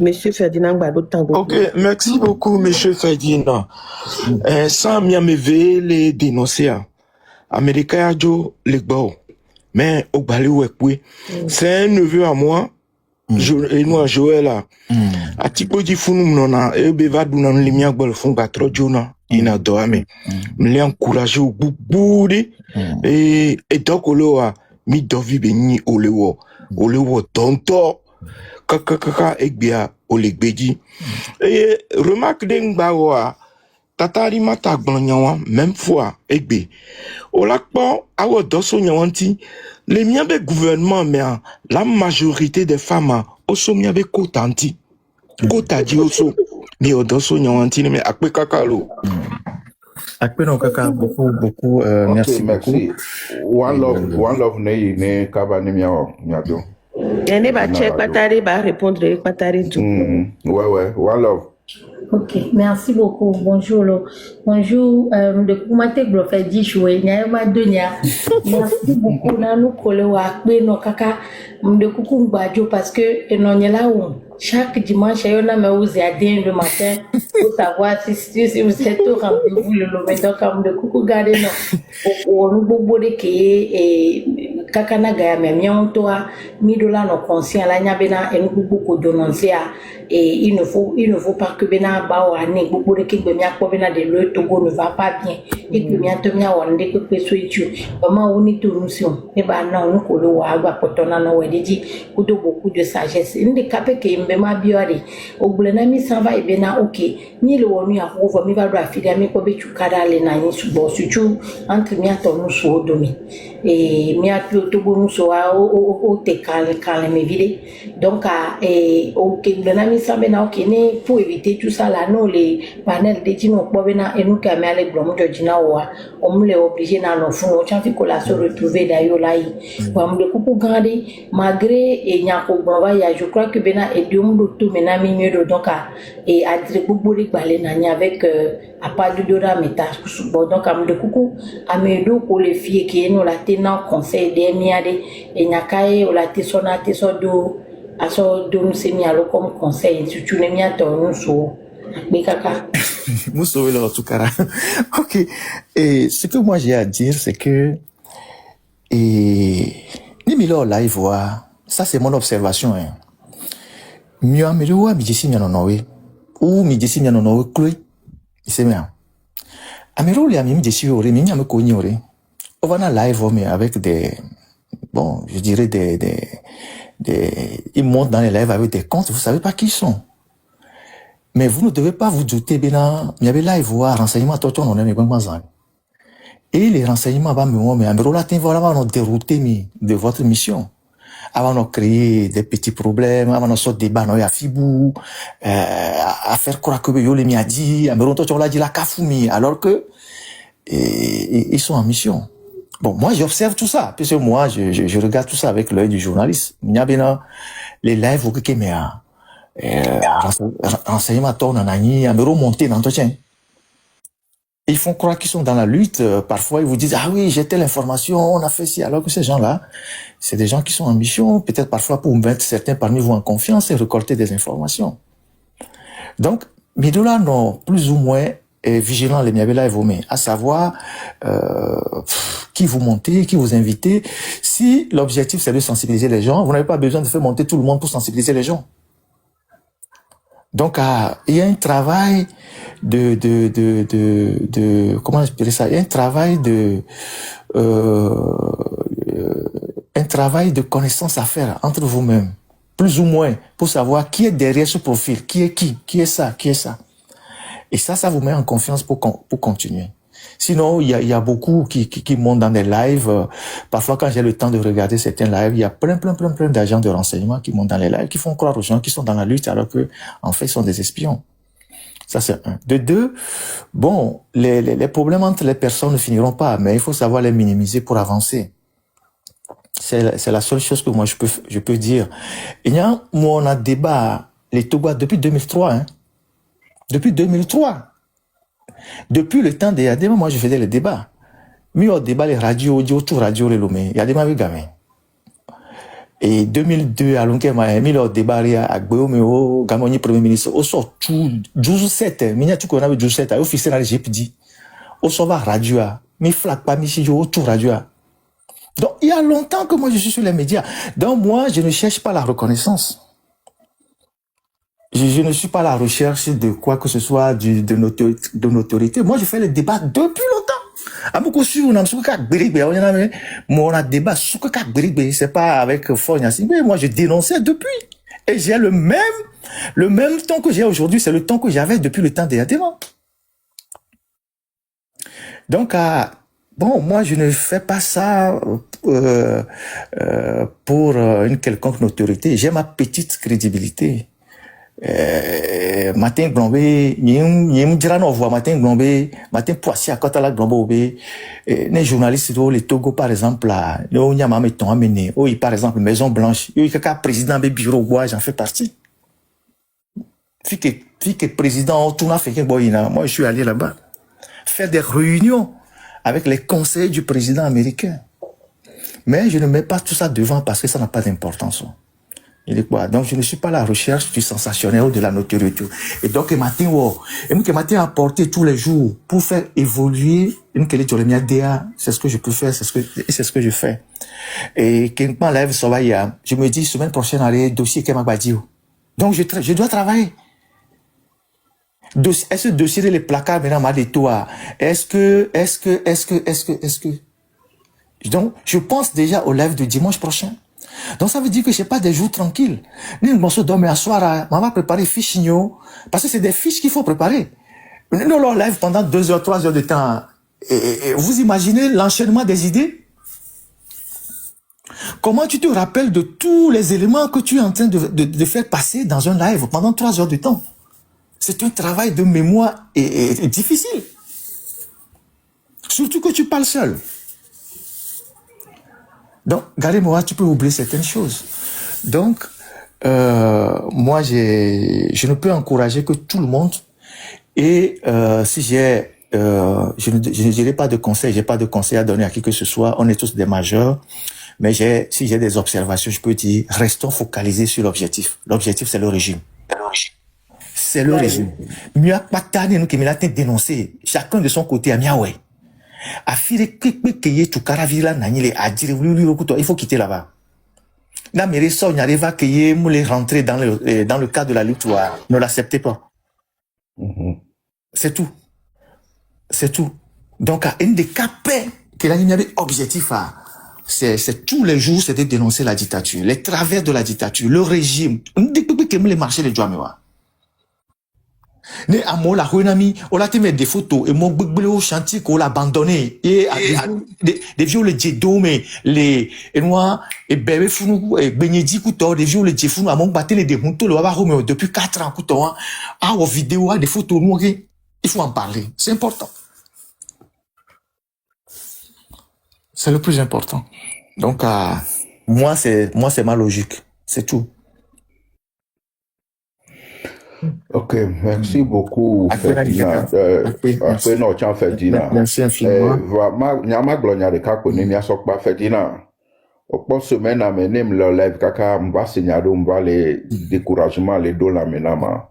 Monsieur Ferdinand Gbagbo. Ok, merci beaucoup, monsieur Ferdinand. Sans me les dénoncer, Américain Joe Legbo. Mais au Balou, c'est un neveu à moi, Joël, à tipo di funu nona, et beva dunan limia bol fun batro jona, ina doame. Me encouragé au boudi, et donc oloa, mi dovi beni olewo tonto, kaka ekbia olegbeji. Et remarque d'engbawa, tatari mata gbanyawa, même fois, ekbe. Olakpo, awo doso nyawanti, les miens be gouvernement, mais la majorité des femmes, oso miens be kotanti. Kotadi oso, mais odoso nyawanti, mais akpe kakalo. Akpe non kaka, beaucoup, merci beaucoup. One love, ne kaba ne miado. Nene ba check patari ba répondre patari tout. Ouais, one love. Ok, merci beaucoup. Bonjour, Lo. Bonjour, de Kumate Blofé Dishwe, Nyama Dunia. Merci beaucoup, Nanou Kolewa, Beno Kaka, de Kukum Badjo, parce que non y là où chaque dimanche, il y a le matin pour savoir si vous êtes au rendez-vous le lendemain. Donc, comme de Kuku Gade, non, on nous bobo qui est Kakana Gaya, mais mion toi, Midola, no conscient, la Nyabena, et nous beaucoup d'annoncer. Et il ne faut pas que Bena Bawane, beaucoup de Kik Bemia Kobena de l'E Togo ne va pas bien. Et que Mia Tomia Wande que Pessoitu, comment on est tout nous sommes. Et ben non, nous Kolo Agua Potona no Wediji, Kudo beaucoup de sagesse. Une des capes qui Mbema Biori, au Blenami Sava et Bena ok, ni le Wonu à Rovo, mi va doit filer mi Kobe Chukara le Nani Subo Suchu, entre Mia Tonu Suo Domi. Et Mia Togo nous soit au te calme me vide. Donc, ok, Blenami Sabena Okene, pour éviter tout ça là, nous les panels de Tino Bobena et nous qui amènent les blocs de Ginawa, on me les oblige à nos fonds, on change qu'on la se retrouver d'ailleurs là. Pour me couper garder, malgré et Nyako Bavaya, je crois que Bena et Diom tout maintenant mieux donc et à dire beaucoup de balles avec à pas de dora méta donc à me de coucou à me do pour les filles qui nous la tenant conseil des miades et Nyakae ou la tessonate sodo à so dom semi à comme conseil surtout les miades nous so Bekaka. Mousso le Tukara. Ok. Et ce que moi j'ai à dire, c'est que Nimilo live voit, ça c'est mon observation. Hein. Mieux amélioré, Midjesi Mianonowe, ou Midjesi Mianonowe, Chloé, c'est bien. Amélioré, les amis Midjesi Ore, Mimi me cognore. On va dans live, mais avec des, bon, je dirais ils montent dans les lives avec des comptes, vous savez pas qui ils sont. Mais vous ne devez pas vous douter, il y avait là, il voit renseignements, on a mes bons. Et les renseignements, mais Amérola, voilà, nous dérouter de votre mission. Avant de créer des petits problèmes, avant de sortir des débat, à Fibou, à faire croire que yo les m'a dit, Amérola, on l'a dit la Kafumi, alors que, ils sont en mission. Bon, moi, j'observe tout ça, puisque moi, je regarde tout ça avec l'œil du journaliste. Il y a bien, les lives, ok, mais, renseignement tourne en Agni, Améro monté dans l'entretien. Ils font croire qu'ils sont dans la lutte. Parfois, ils vous disent, ah oui, j'ai telle information, on a fait ci. Alors que ces gens-là, c'est des gens qui sont en mission, peut-être parfois pour mettre certains parmi vous en confiance et récolter des informations. Donc, Midola, non, plus ou moins, est vigilant, les Miabela et Vomé, à savoir, qui vous montez, qui vous invitez. Si l'objectif, c'est de sensibiliser les gens, vous n'avez pas besoin de faire monter tout le monde pour sensibiliser les gens. Donc, il y a un travail comment je dirais ça? Il y a un travail de connaissance à faire entre vous-même, plus ou moins, pour savoir qui est derrière ce profil, qui est ça. Et ça vous met en confiance pour continuer. Sinon, il y a beaucoup qui montent dans des lives. Parfois, quand j'ai le temps de regarder certains lives, il y a plein d'agents de renseignement qui montent dans les lives, qui font croire aux gens qui sont dans la lutte, alors que, en fait, ils sont des espions. Ça, c'est un. De deux, bon, les problèmes entre les personnes ne finiront pas, mais il faut savoir les minimiser pour avancer. C'est la seule chose que moi, je peux dire. Il y a, moi, on a débat, les Togois, depuis 2003, hein. Depuis 2003. Depuis le temps des Yadema, moi je faisais les débats. Mais au débat, les radios, tout radio, les lomé, Yadema avec gamin. Et 2002, à l'oncle, m'a mis le débat à Gbeomeo, Gamoni, premier ministre, au sort tout, 12-7, minia tout qu'on avait 12-7, au fils de la GPD. Au sort va radio, mi flaque pas, mi chijo, tout radio. Donc, il y a longtemps que moi je suis sur les médias. Donc, moi, je ne cherche pas la reconnaissance. Je ne suis pas à la recherche de quoi que ce soit de notoriété. Moi, je fais les débats depuis longtemps. On a débat c'est pas avec Fognassi, mais moi, je dénonçais depuis. Et j'ai le même temps que j'ai aujourd'hui, c'est le temps que j'avais depuis le temps des Yadema. Donc, bon, moi, je ne fais pas ça pour une quelconque notoriété. J'ai ma petite crédibilité. Matin Glombe, yem dirano voix matin Glombe, matin Poissy à côté la Glombe, les journalistes les Togo par exemple là, on y a ma mettons amené, oui par exemple Maison Blanche, il y a président de bureau bois, j'en fais partie. Puis que président, tout africain, moi je suis allé là-bas. Faire des réunions avec les conseillers du président américain. Mais je ne mets pas tout ça devant parce que ça n'a pas d'importance. Il est quoi? Donc je ne suis pas à la recherche du sensationnel ou de la notoriété. Et donc il m'a apporté tous les jours pour faire évoluer c'est ce que je peux faire, c'est ce que je fais. Et quand lève je me dis semaine prochaine allez dossier Kemabadio. Donc je dois travailler. Est-ce dossier les placards maintenant m'a dit toi? Est-ce que donc je pense déjà au live de dimanche prochain. Donc ça veut dire que c'est pas des jours tranquilles. Ni morceau dormir à soir, maman préparer fiches parce que c'est des fiches qu'il faut préparer. Nous on live pendant 2 heures, 3 heures de temps. Et vous imaginez l'enchaînement des idées? Comment tu te rappelles de tous les éléments que tu es en train de faire passer dans un live pendant 3 heures de temps? C'est un travail de mémoire et difficile. Surtout que tu parles seul. Donc, Gary-moi, tu peux oublier certaines choses. Donc, moi, je ne peux encourager que tout le monde. Et si je ne dirai pas de conseils, j'ai pas de conseils à donner à qui que ce soit. On est tous des majeurs. Mais si j'ai des observations, je peux dire, restons focalisés sur l'objectif. L'objectif, c'est le régime. C'est le régime. Mieux pas tard, nous qui me l'a dénoncé. Chacun de son côté, à miaoué. Il faut quitter là-bas. La mairie ça, on arrive à qu'il les rentrer dans le cadre de la lutte. Ne l'acceptez pas. C'est tout. C'est tout. Donc, une des capés que la ligne objectif à, c'est tous les jours, c'est de dénoncer la dictature, les travers de la dictature, le régime. Depuis que les marchés les joie ne amo la hunami on l'a mis des photos et mon bouclé au chantier qu'on l'a abandonné et des vieux les djedome les noirs et bébé fou et benyedi couteau des vieux les djefou à mon batté les démonto le baba depuis 4 ans couteau à aux vidéos des photos nous il faut en parler, c'est important, c'est le plus important. Donc moi c'est ma logique, c'est tout. Ok, merci beaucoup, Ferdinand. Après, non, tiens, Ferdinand. Merci infiniment. Nyama glonya de kako ni mia sokpa Ferdinand. Au semaine à mener le live kaka mba signalo mba les découragements les do la menama.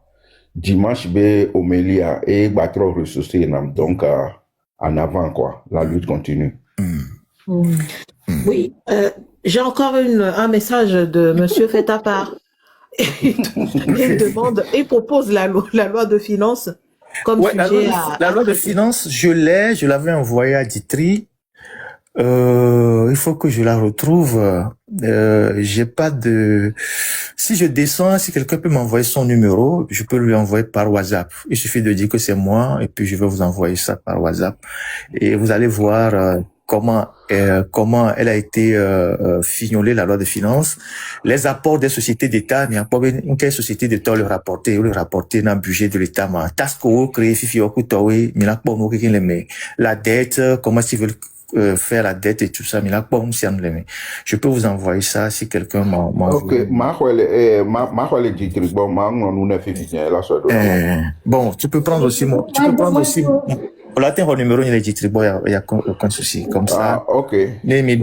Dimanche be Omelia et battre ressourcer nam donc en avant quoi. La lutte continue. Oui, j'ai encore un message de Monsieur Fetapar. Il demande et propose la loi de finances comme sujet la loi de finances, je l'avais envoyée à Ditry. Il faut que je la retrouve. J'ai pas de. Si je descends, si quelqu'un peut m'envoyer son numéro, je peux lui envoyer par WhatsApp. Il suffit de dire que c'est moi et puis je vais vous envoyer ça par WhatsApp et vous allez voir comment elle a été fignolée, la loi de finances, les apports des sociétés d'État, mais pas une quelle société d'État le rapporter dans le budget de l'État, mais tasco créer fifi okutowe, mais là pas mais la dette, comment ils veulent faire la dette et tout ça, mais là pas je peux vous envoyer ça si quelqu'un m'a ok, bon, tu peux prendre aussi là, t'es au numéro, il est dit, il y a aucun souci. Comme ça. Ok. Mes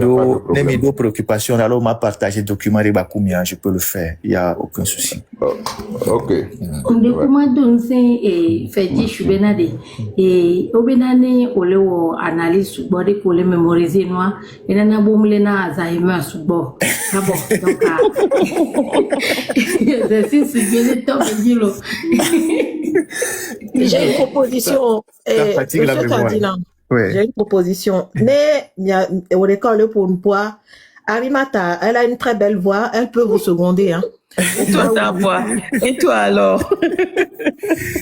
préoccupations, alors, m'a partagé document de Bakoumia, je peux le faire. Il y a aucun souci. Ok. Document donse et fait dit, je suis benade. Et, au benane, au leo analyse sous bord pour les mémoriser, noir. Et nana boumlena Alzheimer sous bord. Ah bon, donc, c'est bien le temps, j'ai une proposition. Monsieur Ferdinand, j'ai une proposition. Mais il y a au école pour une poids. Arimata, elle a une très belle voix, elle peut vous seconder. Hein. Et toi, ta voix. Et toi alors?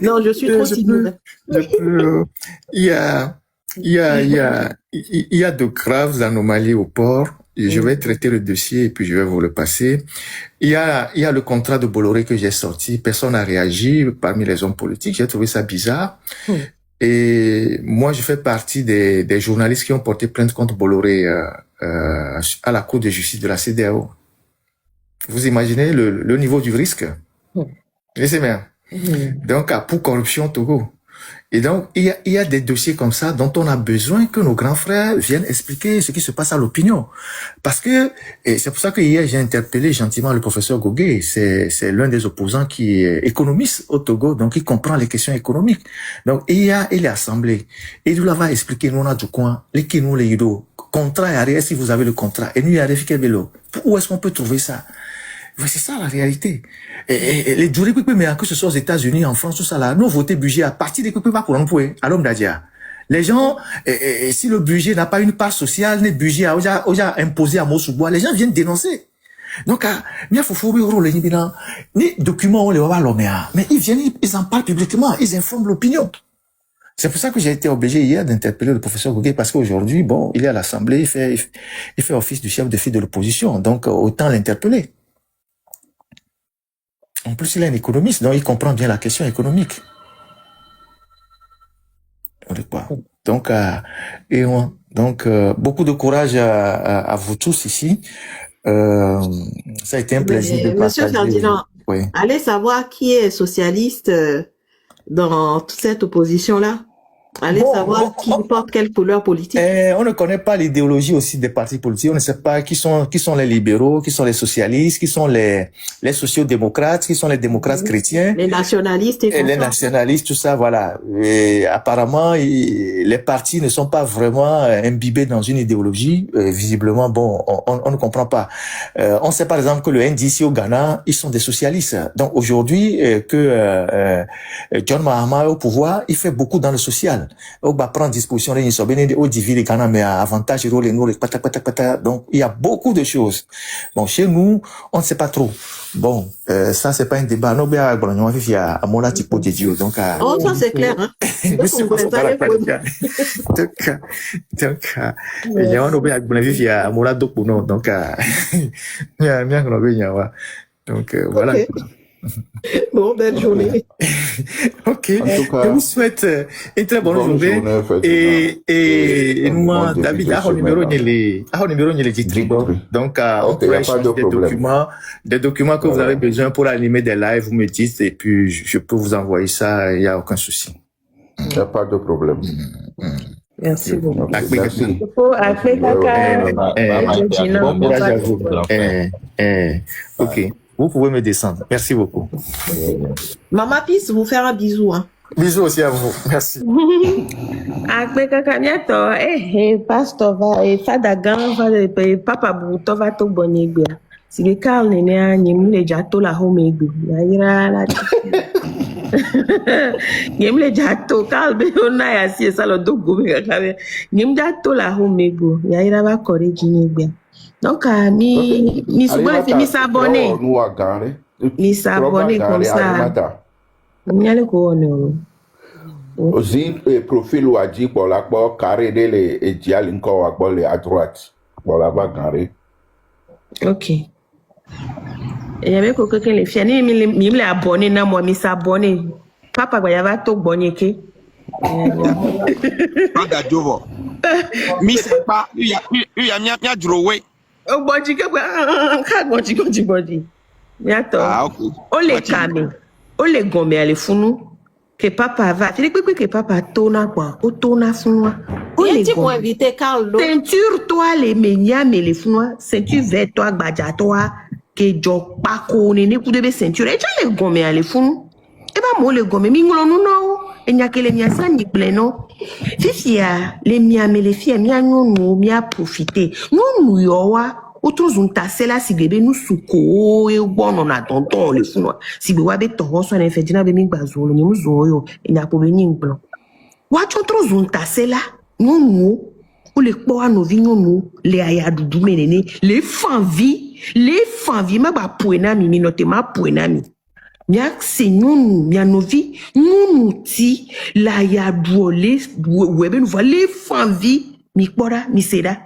Non, je suis trop timide. Il y a de graves anomalies au port. Et je vais traiter le dossier et puis je vais vous le passer. Il y a le contrat de Bolloré que j'ai sorti. Personne n'a réagi parmi les hommes politiques. J'ai trouvé ça bizarre. Et moi, je fais partie des journalistes qui ont porté plainte contre Bolloré à la Cour de justice de la CEDEAO. Vous imaginez le niveau du risque? Laissez bien. Donc, pour corruption, Togo. Et donc, il y a des dossiers comme ça dont on a besoin que nos grands frères viennent expliquer ce qui se passe à l'opinion. Parce que, et c'est pour ça que hier, j'ai interpellé gentiment le professeur Gogué. C'est l'un des opposants qui est économiste au Togo, donc il comprend les questions économiques. Donc, il est assemblé. Et il va expliquer, nous, on a du coin, les kinou, les yudo, contrat et arrière, si vous avez le contrat. Et nous, il y a des vélo. Où est-ce qu'on peut trouver ça? C'est ça la réalité. Et les jurys que ce soit aux États-Unis, en France, tout ça là, nous votons budget à partir des pas pour l'emploi, à l'homme d'Adia. Les gens, si le budget n'a pas une part sociale, les budgets a imposé à Mosoubois, les gens viennent dénoncer. Donc, il faut les documents, on les voit l'homme, mais ils viennent, ils en parlent publiquement, ils informent l'opinion. C'est pour ça que j'ai été obligé hier d'interpeller le professeur Gogué, parce qu'aujourd'hui, bon, il est à l'Assemblée, il fait office du chef de file de l'opposition, donc autant l'interpeller. En plus, il est un économiste, donc il comprend bien la question économique. Donc, beaucoup de courage à vous tous ici. Ça a été un plaisir de partager. Monsieur Ferdinand, oui. Allez savoir qui est socialiste dans toute cette opposition-là. Allez savoir qui porte quelle couleur politique. On ne connaît pas l'idéologie aussi des partis politiques. On ne sait pas qui sont les libéraux, qui sont les socialistes, qui sont les sociaux-démocrates, qui sont les démocrates chrétiens. Les nationalistes et les nationalistes, tout ça, voilà. Et apparemment, les partis ne sont pas vraiment imbibés dans une idéologie. Visiblement, bon, on ne comprend pas. On sait par exemple que le NDC au Ghana, ils sont des socialistes. Donc aujourd'hui, que John Mahama est au pouvoir, il fait beaucoup dans le social. On va prendre disposition au divise Ghana, mais avantage donc il y a beaucoup de choses. Bon, chez nous, on ne sait pas trop. Bon, ça c'est pas un débat. Non, bien, il y a à mon type de Dieu. Donc, oh, ça c'est clair, hein. Donc, il y a un objet à il y a à mon donc, donc, voilà. Bon, belle journée. Ok. Je vous souhaite une très bonne journée. Et moi, David, à numéro les titres. Donc, on peut échanger des documents que vous avez besoin pour animer des lives, vous me dites, et puis je peux vous envoyer ça, il n'y a aucun souci. Il n'y a pas de problème. Merci beaucoup. Merci. Bon courage à vous. Ok. Vous pouvez me descendre. Merci beaucoup. Maman Pisse vous faire un bisou. Hein. Bisous aussi à vous. Merci. Pasteur va fadagan va papa buto va to bonigbe. Si le Carl nene a nyemle jato la homegbe. Ya ira la. Nyemle jato Carl be ona ya si esa lo dogo be kakabe. Nyem jato la homegbe. Ya ira va kore jinigbe. Donc, mi souvent fait mi s'abonner. Mi s'abonner comme ça. Mi allez quoi on aussi profil ou a dit pour la pour carré de les et dial encore pour les à droite pour la bas carré. Ok. Et y avait quelqu'un les fiani mi me abonné na moi mi s'abonner. Papa va y avoir tout bonné que. Anda jovo. Mi c'est pas il y a mia drowe. O body que body. Miato. O le kame. O le gombe ale funu. Que papa va. Tu dis que papa tona quoi. O tona funwa. O le gombe. Pour inviter Carlo. Ceinture toi les menia mais les funwa. Ceinture vert toi gbaja toi. Que jo pako ne coup de ceinture. Et tu le gombe ale funu. E ba mo le gombe mi ngolo no no. Et n'y a que les miens ça ni pleno. Fifia, les miens mais les filles miens nous miens profiter. Nous yowa, autour d'un tasse là si bébé nous souko et bon on a tonton les fous. Si bébé wabe toron soit infecté be mi bazolo ni muzoyo et n'y a pas venir blanc. Watch autour d'un tasse là, nous ou les poa no vi nous les aya dudu menene, les fanvi ma ba poena mi note ma poena mi. Miak se nous mia novi nous ti la ya duole webe nous va les fanvi mi kpora mi seda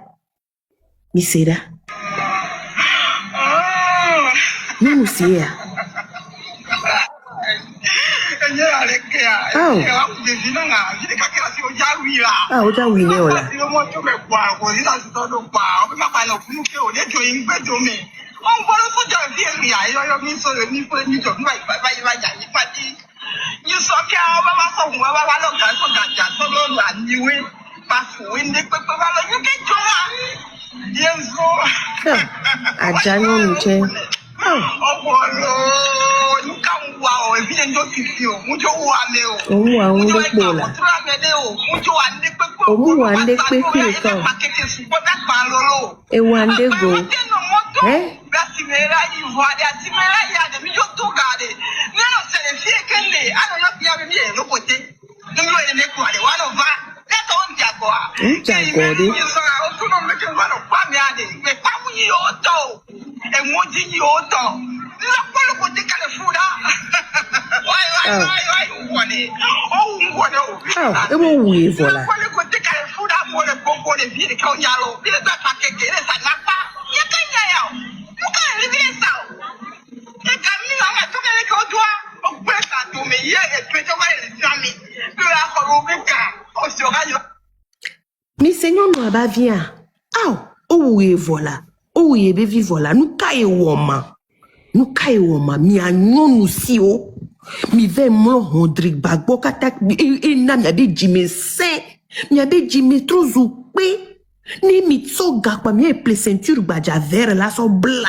nous c'est ya ah oja wi ne ola You saw Kawa from wherever I got so long and you win. But when the people you get to yes, Ajanyo Nuche. Oh, you come wow, if you don't feel, mucho wale. Oh, I want to go la. Oh, one day quickly come. A one day go. Eh? It won't wave for that. Mais Seigneur nous a bien. Ah, oh oui voilà. Oh oui bébé voilà. Nous caille woma. Nous caille woma. Mi agnon nous si o. Mi ve mlo Rodrigue Bagbo katak e na mi abe jime se. Mi abe jime trop zoupé. Ni mi tso gakwa mi e ple ceinture baja vert la so bla.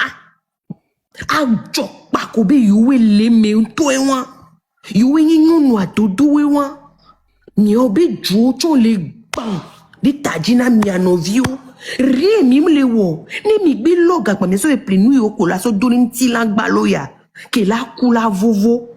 A jok pa ko be yuwe le me to e wan. Yuwe ni nyonu a dodo e wan. Ni obe jo chon le bang. De tajina mi anovio. Rien mi mle wo. Ni mi gbe loga kwa mi so e ple nu yo ko la so donin ti lang balo ya. Ke la kula vovo.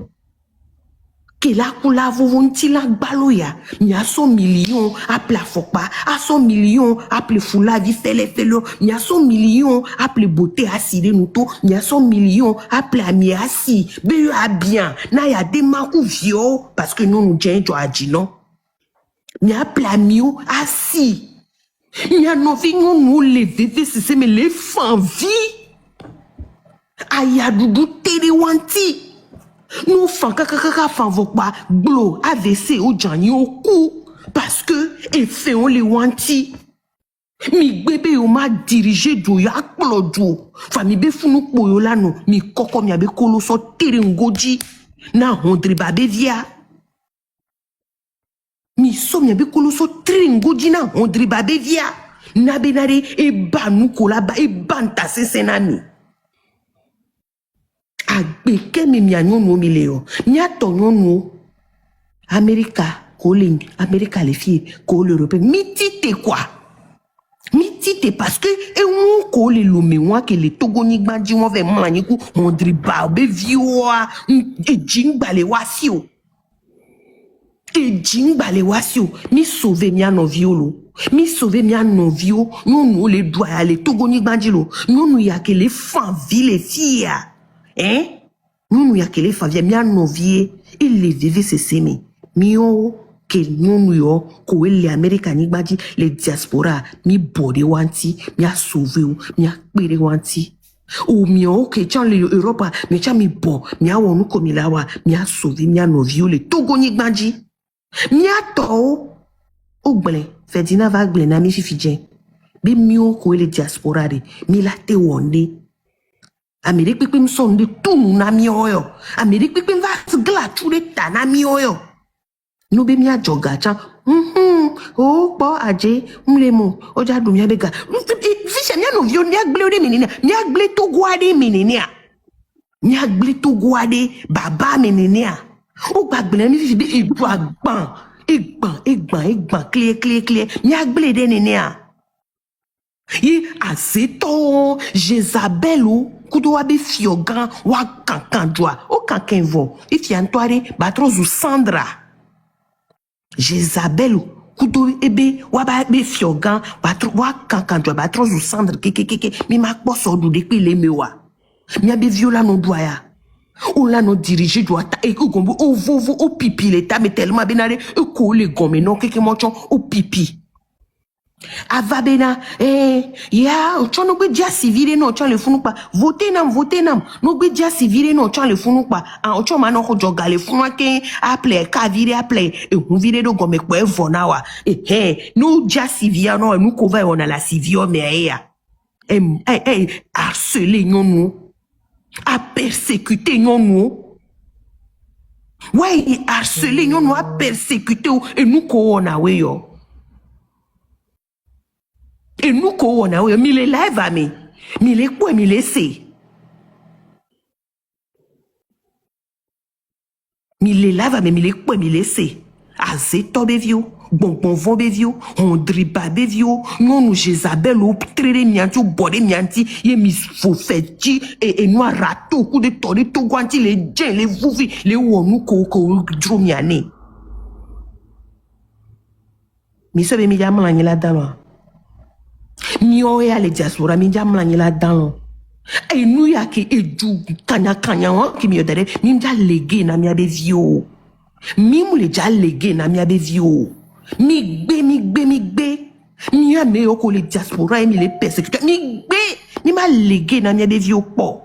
Que la coula volonté la baloya, mi a 100 millions appelé Fokpa, à 100 millions appelé Foula vi felo, mi a 100 millions appelé beauté assiré nous tout, mi a 100 millions appelé ami assis, be a bien, na ya des makou vio, parce que nous djeng jo adji non. Mi a appelé ami assis, mi a non vi nous lever, c'est mais les fins vie, aya doudou tere wanti. Nous fan kaka fan vokba glo AVC ou jani au cou parce que effet on les wanti mi bébé o ma dirigé do ya plodo fami be funu poyo la no mi koko mi abe kolo so tere ngoji na hondri babe via mi so mi abe kolo so tere ngoji na hondri babe via na benare e banu kola ba e banta se senami Agbeke mi mianyo no mileo. Nia tonyo no. America, calling. America les filles, call européen. Mitite quoi? Mitite parce que, et on call le mewa que les togonik bandi on ve maniku, on driba, be vioa, et jingba le wasio. Et jingba le wasio. Mi sauve mia no violo. Mi sauve mia no vio. Non les doigts, les togonik bandi lo. Non ya que les femmes villes les filles. Hein? Nous y a que les familles mi novie il les vivait se semer mio que nous yo ko les américains badi les diaspora mi bode wanti mi a sauvé mi a pere wanti ou mio que tiens les Europe mais tiens mi bon mi a wonu comme la wa mi a sauvé mi a novie les togoni badi mi a to o gble Ferdinand va gble na mi fifije bi mio ko les diaspora de mi la te wonde Amérique pipim son de tout na mi oyo. Amérique pipim va gla tout de ta na mi oyo. No be mi a joga chan. Oh bo aje mlemo oja do mi abega. Fisha mi no vio mi agble de menina. Mi agble to guade menina. Mi agble to guade baba menina. O gbagble mi fi be egban clear. Mi agble de menina. Yi azeto Jezabel ou kudo abe fiogan wa kankan joa o kankan vo if yantoare batrozu Sandra Jezabel kudo ebe wa ba be fiogan batro wa kankan joa batrozu Sandra keke mi ma poso du de pe le mewa mi abe viola no doya o la no dirige doa ta e ko gombo o vovo o pipi le ta me tellement benare e ko le gome no keke mochon o pipi Avabena, ya, chon no gbe dia civile no chon le funu pa. Voter nam. No gbe dia civile no chon le funu pa. An chon ma no ko joga le funu ke appelé ka vire appelé e hu vire do gome ko e vona wa. No dia civile no e nu ko va on a la civile me ya. Harceler nyonu. A persécuter nyonu. Ouais, il harcelé, nous a persécuté et nous qu'on a oui yo. Et nous qu'on a oui, mais les live à mais les quoi, mais les c'est. Mais les live à mais les quoi, mais les c'est. Azeto bevio, bon vent bevio, on driba bevio, non nous Jézabel ou tréré mianti ou bodé mianti, yé mis faux fêti et noir rato, coup de tori, tout guanti, les djens, les vouvi, les ouonou ko dromiane. Mi sobe mi jam la nyela dalo. Mi oe ale diaspora mi jam la nyela dalo. E nou ya ki eju kanya wan ki mi yodere, mi mja lege na mi abevio. Mi mou le ja lege na mi abevio. Mi gbe. Mi ya me yoko le diaspora e mi le persécuteur. Mi gbe, mi ma lege na mi abevio po.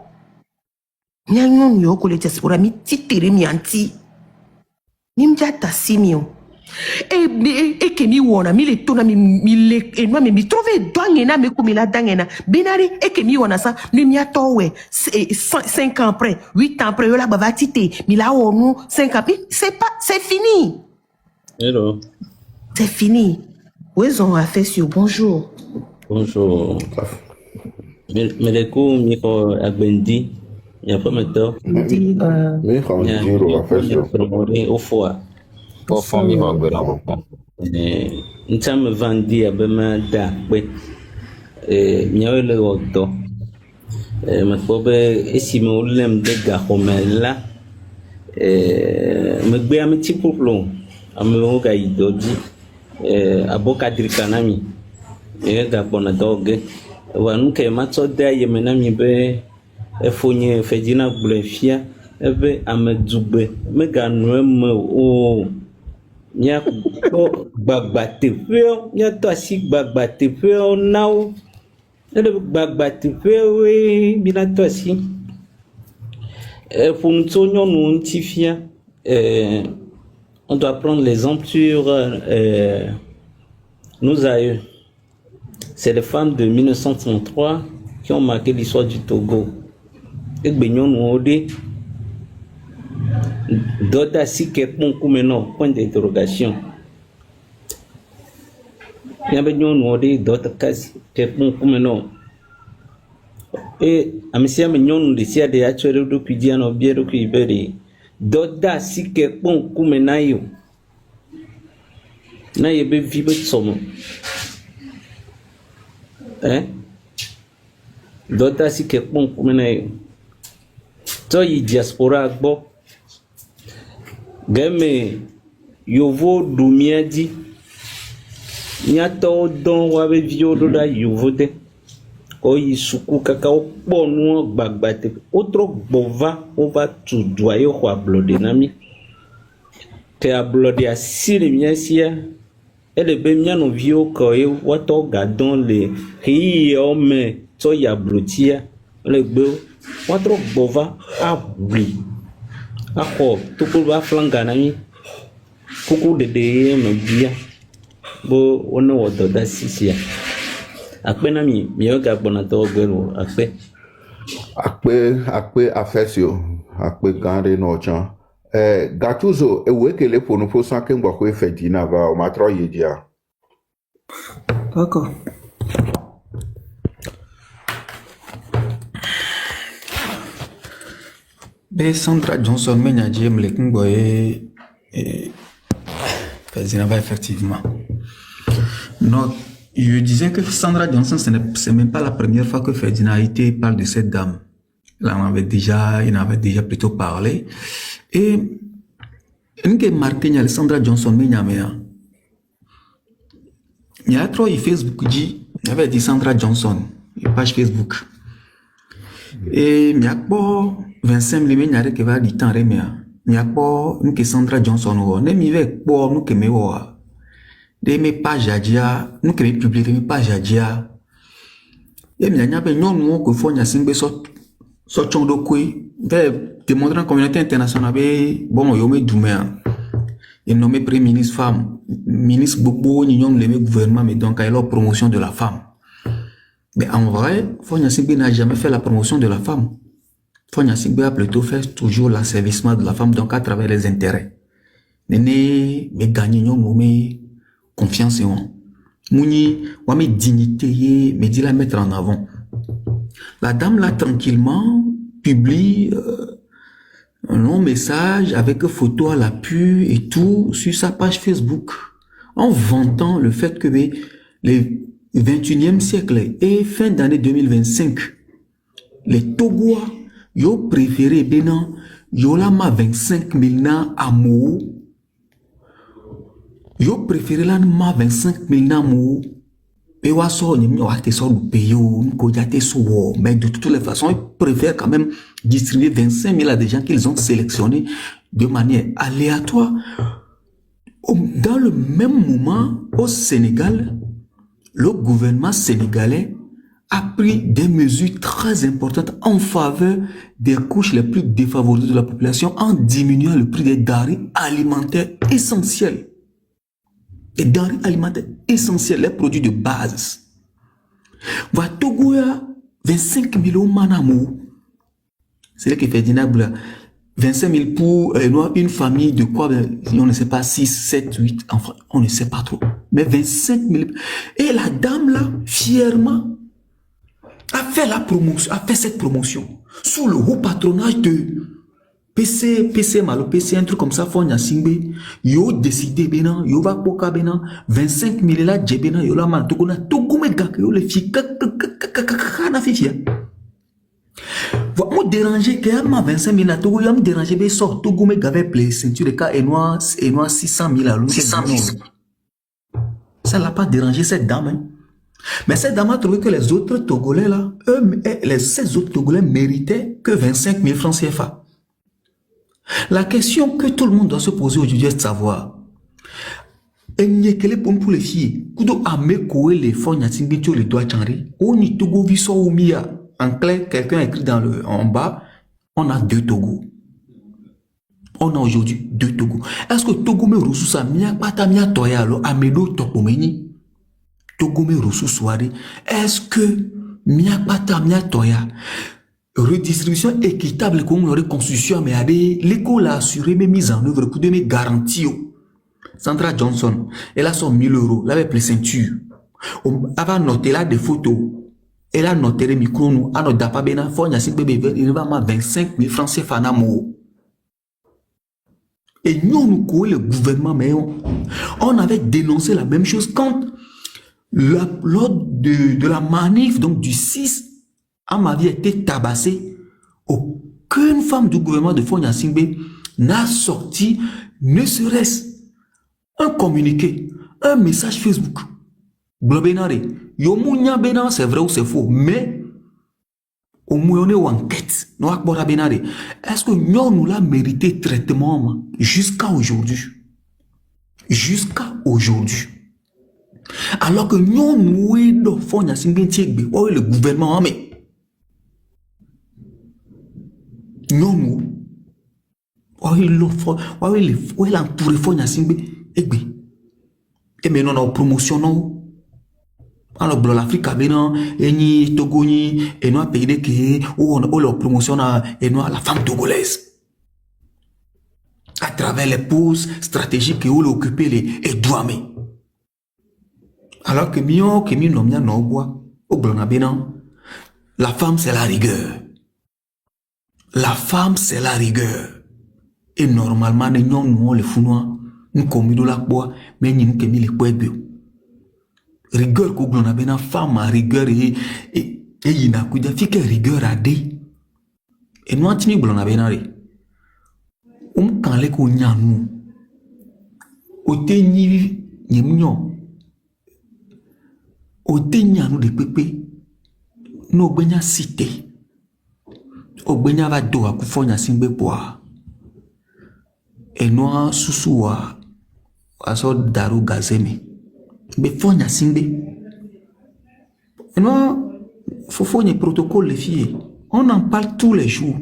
Mi ya yon yoko le diaspora, mi titere mi anti. Mi mja tasi mi yo. E ke mi wona mi le tona mi le e no mi trouve douane me comme la dangena benari e ke mi wona ça mi mi atowe 5 ans après 8 ans après la bava tité mi la wonu 5 ans c'est fini. Hello. C'est fini. Où ont a fait sur bonjour. Bonjour. Mais les coups mi ko agbendi ya prometteur. Mi ko jiro a fait sur au foie. Pour famille va gbe la ko. Ntam vandi abema da pe. Miawele oto. Me fobe esime olem de ga homela. Me gbe am ti poplo. Am lo ga idoji. Aboka drikanami. Ga bona doge. Wa nuke matso da yemenami be efonye fejina blefia ebe amedugbe mega noem o nya ko gbagbate feo nya to asi gbagbate feo now ele gbagbate feo we bina to asi fonto nyonu ntifia on doit prendre l'exemple sur nos aïeux. C'est les femmes de 1933 qui ont marqué l'histoire du Togo. Et Benyon Ode, Doda Sikepon Koumeno, point d'interrogation. Il y a Benyon Ode, Doda Sikepon Koumeno. Et Amicia Benyon, le Sia de Actuel de Pidiano, Biero Kiberi, Doda Sikepon Koumenayo. Naïbe Vibe Somo. Dota si ke pon kumene to yi diaspora gbo game yovo dumiadi nyato don wa be viodo da yovo de o yi suku kaka o ponu gbagbate otro gbova o va tu doyo kwa blode nami te a blode asire miasia ele be miano vio ko e wato gadon le hi o me to ya blotia le gbe watro bova abli ako to ko ba flanga na mi kuku de me bia bo wono wodo da sisia akpe na mi o ga gbona to gbero akpe afesio akpe gande no chan Gatuzo, où que les pour nous pour s'en qu'un fait dîner va au matro yedia. D'accord. Ben Sandra Johnson me n'a dit me qu'un boy fait dîner va effectivement. Non, je disais que Sandra Johnson c'est même pas la première fois que Ferdinand Haïté parle de cette dame. Là, il en avait déjà plutôt parlé. Et une qui est marquée, Alessandra Johnson, il y a trop Facebook dit, il avait dit Sandra Johnson, une page Facebook. Et il y a pas 25 000 il y a qui va dire tant il y a pas une qui Sandra Johnson ou ne mi veut pas nous que me voit. Des mes pages à dia, nous que publier mes pages à dia. Et il y a pas non nous que faut n'y singbe so chondo kui ve démontrer en communauté internationale bon yo me doumé et nommé premier ministre femme ministre beaucoup ni ñom le gouvernement mais donc à la promotion de la femme mais en vrai Fonya Simbi n'a jamais fait la promotion de la femme Fonya Singbe a plutôt fait toujours l'asservissement de la femme, donc à travers les intérêts. Néné, mais gagner, mais confiance en moi. Mouni, moi, mes dignités, me dit la mettre en avant. La dame, là, tranquillement, publie un long message avec photo à l'appui et tout sur sa page Facebook, en vantant le fait que le 21e siècle et fin d'année 2025, les Togois, yo préféré Bénin, yo la ma 25 000 na amour, yo préféré la ma 25 000 na amour, et wa so ni wa te so du pays ko ja te so, mais de toutes les façons ils préfèrent quand même distribuer 25 000 à des gens qu'ils ont sélectionnés de manière aléatoire. Dans le même moment au Sénégal, le gouvernement sénégalais a pris des mesures très importantes en faveur des couches les plus défavorisées de la population en diminuant le prix des denrées alimentaires essentielles. Les denrées alimentaires essentielles, les produits de base. Va Togo ya 25 000 manamou. C'est là que fait Dinabla. 25 000 pour une famille de quoi, on ne sait pas, 6, 7, 8 enfants, on ne sait pas trop. Mais 25 000. Et la dame là, fièrement, a fait la promotion, a fait cette promotion sous le haut patronage de PC Malo, PC, un truc comme ça, Fonya Singbe, yo décidé bénin, yo va poka bénin, 25 000 là, djebénin, yo la man, Togo me gak, yo les filles, na fifia. Moi déranger, que y'a ma 25 000 là, Togo, y'a me déranger, mais sort, Togo me gave play, ceinture de cas, et noir 600 000 là, 600 000. Ça l'a pas dérangé cette dame, hein. Mais cette dame a trouvé que les autres Togolais là, ces autres Togolais méritaient que 25 000 francs CFA. La question que tout le monde doit se poser aujourd'hui est de savoir, pour les filles, les fonds les doigts chanrer, on y Togo viso ou mia. En clair, quelqu'un a écrit en bas, on a 2 Togo. On a aujourd'hui 2 Togo. Est-ce que Togo me ressource à mia pata mia toyalo amedo topomeni? Togo me ressource soirée. Est-ce que mia pata mia toya redistribution équitable comme l'aurait constitution mais à l'école a assuré mes mises en œuvre pour de mes garanties. Sandra Johnson, elle a son 1 000 €, elle avait les ceintures. Elle va noter là des photos. Elle a noté les micros, nous, à notre dapa bena, Fonya Singbe, il va ma 25 000 francs CFA namo. Et nous, le gouvernement, mais on avait dénoncé la même chose quand, lors de la manif, donc du 6, ma vie a été tabassée. Aucune femme du gouvernement de Fonya Singbe n'a sorti, ne serait-ce un communiqué, un message Facebook. Blobénare. Yo mounya bénan, c'est vrai ou c'est faux, mais au moins on est en enquête. Est-ce que nous l'a mérité traitement jusqu'à aujourd'hui? Jusqu'à aujourd'hui. Alors que nous le gouvernement, mais nous, il a entouré Fonya Singbe, et maintenant nous promotionnons. Alors, l'Afrique a bien, et Togo, et nous, pays qui, où on leur promotion, et nous, la femme togolaise. À travers les poses stratégiques qui ont occupé les douamés. Alors que la femme, c'est la rigueur. La femme, c'est la rigueur. Et normalement, nous, les founois, nous, comme nous, la bois, mais nous, nous, les poètes. Rigueur que l'on a bien femme à rigueur et il n'a qu'une fille rigueur à dé. Et nous antini blon a bien arrêté. Quand les cognacs nous, au téni nyemnyo, au ténia nous de pépé, nous benya cité, au benya va do à Fonya Singbe bois. Et nous sous-soua à sort daru gazeme. Mais Fonya Singbe. Et non, faut faire un protocole, les filles. On en parle tous les jours.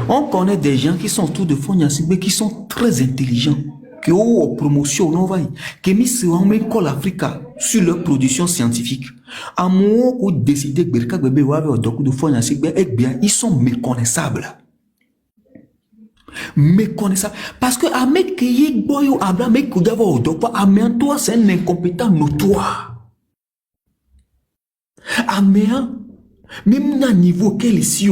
On connaît des gens qui sont autour de Fonya Singbe qui sont très intelligents. que o promotion no vai que mi se on école Africa sur leur production scientifique à mon ou décider berka bébé wa avec doku de fonya sigbe bien ils sont méconnaissables parce que Ahmed Keye Boyo Abraham Koudava au dopa Ahmed toi c'est un incompétent notoire Ahmed même à niveau quel ici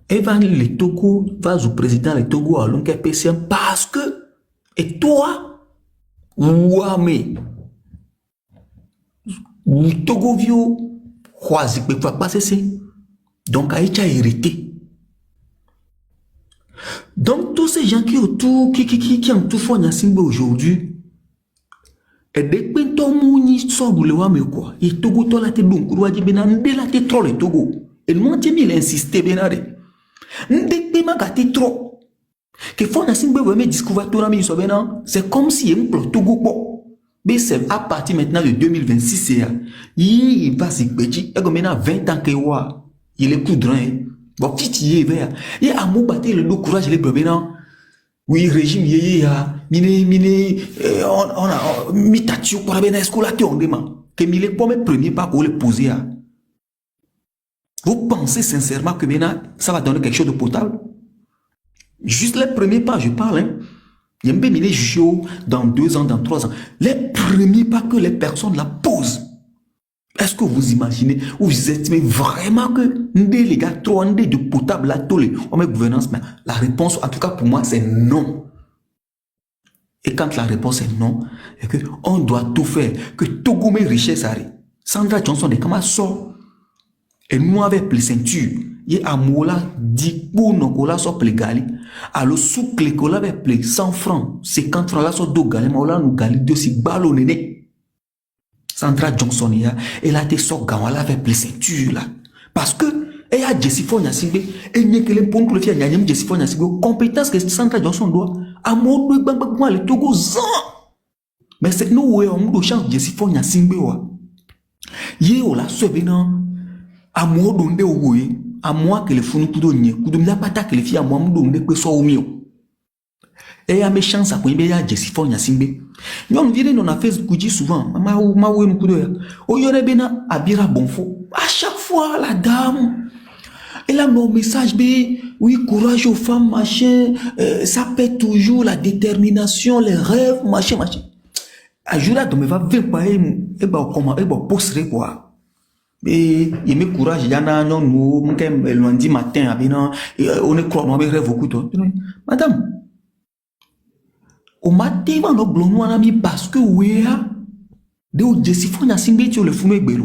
Evan le Togo va au président le Togo à l'oncle PCM parce que et toi ouame le Togo vieux croise peut pas passer donc Aïcha hérité. Donc tous ces gens qui autour qui ont tout fait Nyasingbe aujourd'hui et dès que ton mouni sort le wame quoi et Togo to la te donc doit dire benan de la te trop le Togo et moi tu m'il insister benade dès que ma gâté trop que faut Nyasingbe wame découvrir tout la mi so benan c'est comme si un plan Togo quoi mais c'est à partir maintenant de 2026 c'est il va se petit et comme maintenant 20 ans que wa il est coudrin. Bon, petit vert. Il y a un mot batté le courage les brebis non. Oui, régime ya mine on a mitatu pour la escolate on demande que mille pour mes premiers pas pour le poser. Vous pensez sincèrement que maintenant ça va donner quelque chose de potable? Juste les premiers pas, je parle. Hein. Il y a un peu mille jours dans 2 ans, dans 3 ans. Les premiers pas que les personnes la posent. Est-ce que vous imaginez ou vous estimez vraiment que les gars trop de potable là tous les on met gouvernance? Mais la réponse en tout cas pour moi c'est non. Et quand la réponse est non, et que on doit tout faire que Togo met richesse arrive. Sandra Johnson de comment sort et nous avec les ceintures et à mola dit pour nos cola sort les gali alors sous les cola avec les 100 francs 50 francs là sort deux gali mais là nous gali deux si ballonné. Sandra Johnson, elle a été sortie avec les ceintures là. Parce que, elle a Jessifo Nyasingbe, et n'y a que les ponts pour le faire, il y a Jessifo Nyasingbe, compétence que Sandra Johnson doit, à mon doigt, le Togo, zan. Mais c'est nous, où on doit changer Jessifo Nyasingbe, yé, on l'a sauvé, non, à moi, donné au oui, à moi que les fous nous poudons, que de la patate que les filles à moi, nous donner que soit au mieux. Et à mes chances à quoi il y a Jessifo Nyasingbe. Nous on vient dans Facebook dit souvent ma ou nous coude o yore bena abira bonfo à chaque fois la dame elle a nos messages oui courage aux femmes machin ça paie toujours la détermination les rêves machin ajura de me va venir pas et bah comment et bah poster quoi et il me courage yana non nous mon lundi matin abena on est croit on rêve beaucoup madame au matin, on a blonde ami parce que oui, de au Jessifo Nyasingbe tu le funu belo.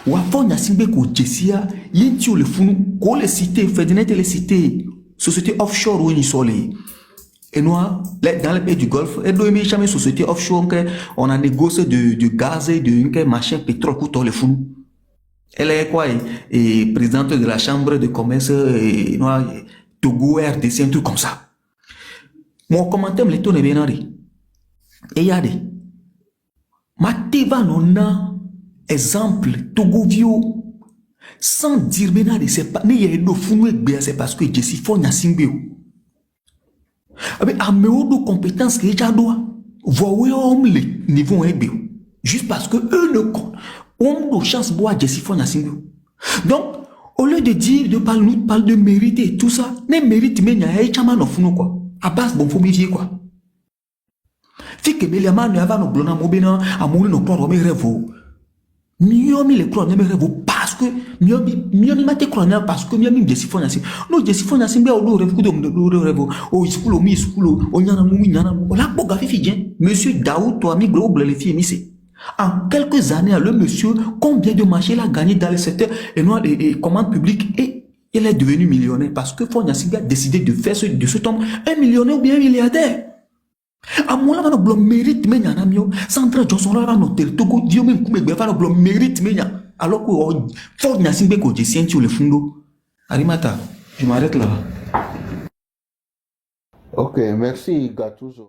Ou à fond Nyasingbe ko Jessia, yen tu le funu ko le cité, Ferdinand les cité, société offshore où ils sont les. Et nous, dans les pays du Golfe, et nous jamais société offshore on a négocié de gaz et de machin pétrole couteau le funu. Elle est quoi et présidente de la chambre de commerce et Togo RDC un truc comme ça. Mon commentaire me l'étonne bien et y a des Mateva non a exemple Togo Vio sans dire bien c'est pas ni y a de funu bien c'est parce que Jessifo Nyasingbe avec améo de compétences que j'ai doit voyez homme le niveau ébé juste parce que eux ne ont de chance boire Jessifo Nyasingbe donc au lieu de dire de parler de mérite et tout ça ne mérite mais n'y a chama no funu quoi. À base bon faut méfier quoi. Fait que les amants ne avaient nos blonds à mobina à mourir nos croix mes rêves. Mieux mi les croix mes rêves parce que mieux mi mate croix parce que mieux mi Jessifo Nyasingbe. Non Jessifo Nyasingbe au rêve que de rêve. Au school mi school on y en a mou nyana mou. La boga fait fidien. Monsieur Daoud toi mi globe les filles mi c'est. En quelques années le monsieur combien de marchés il a gagné dans le secteur et commande publique et il est devenu millionnaire parce que Nyasingbe a décidé de faire de ce homme un millionnaire ou bien un milliardaire. À moi, là, on mérite, mais il y a un ami. Sandra Johnson, là, on a Togo, Dieu même, on mérite, mais il y a. Alors que Nyasingbe, quand j'ai senti le fond. Arimata, je m'arrête là. Ok, merci Gattuso.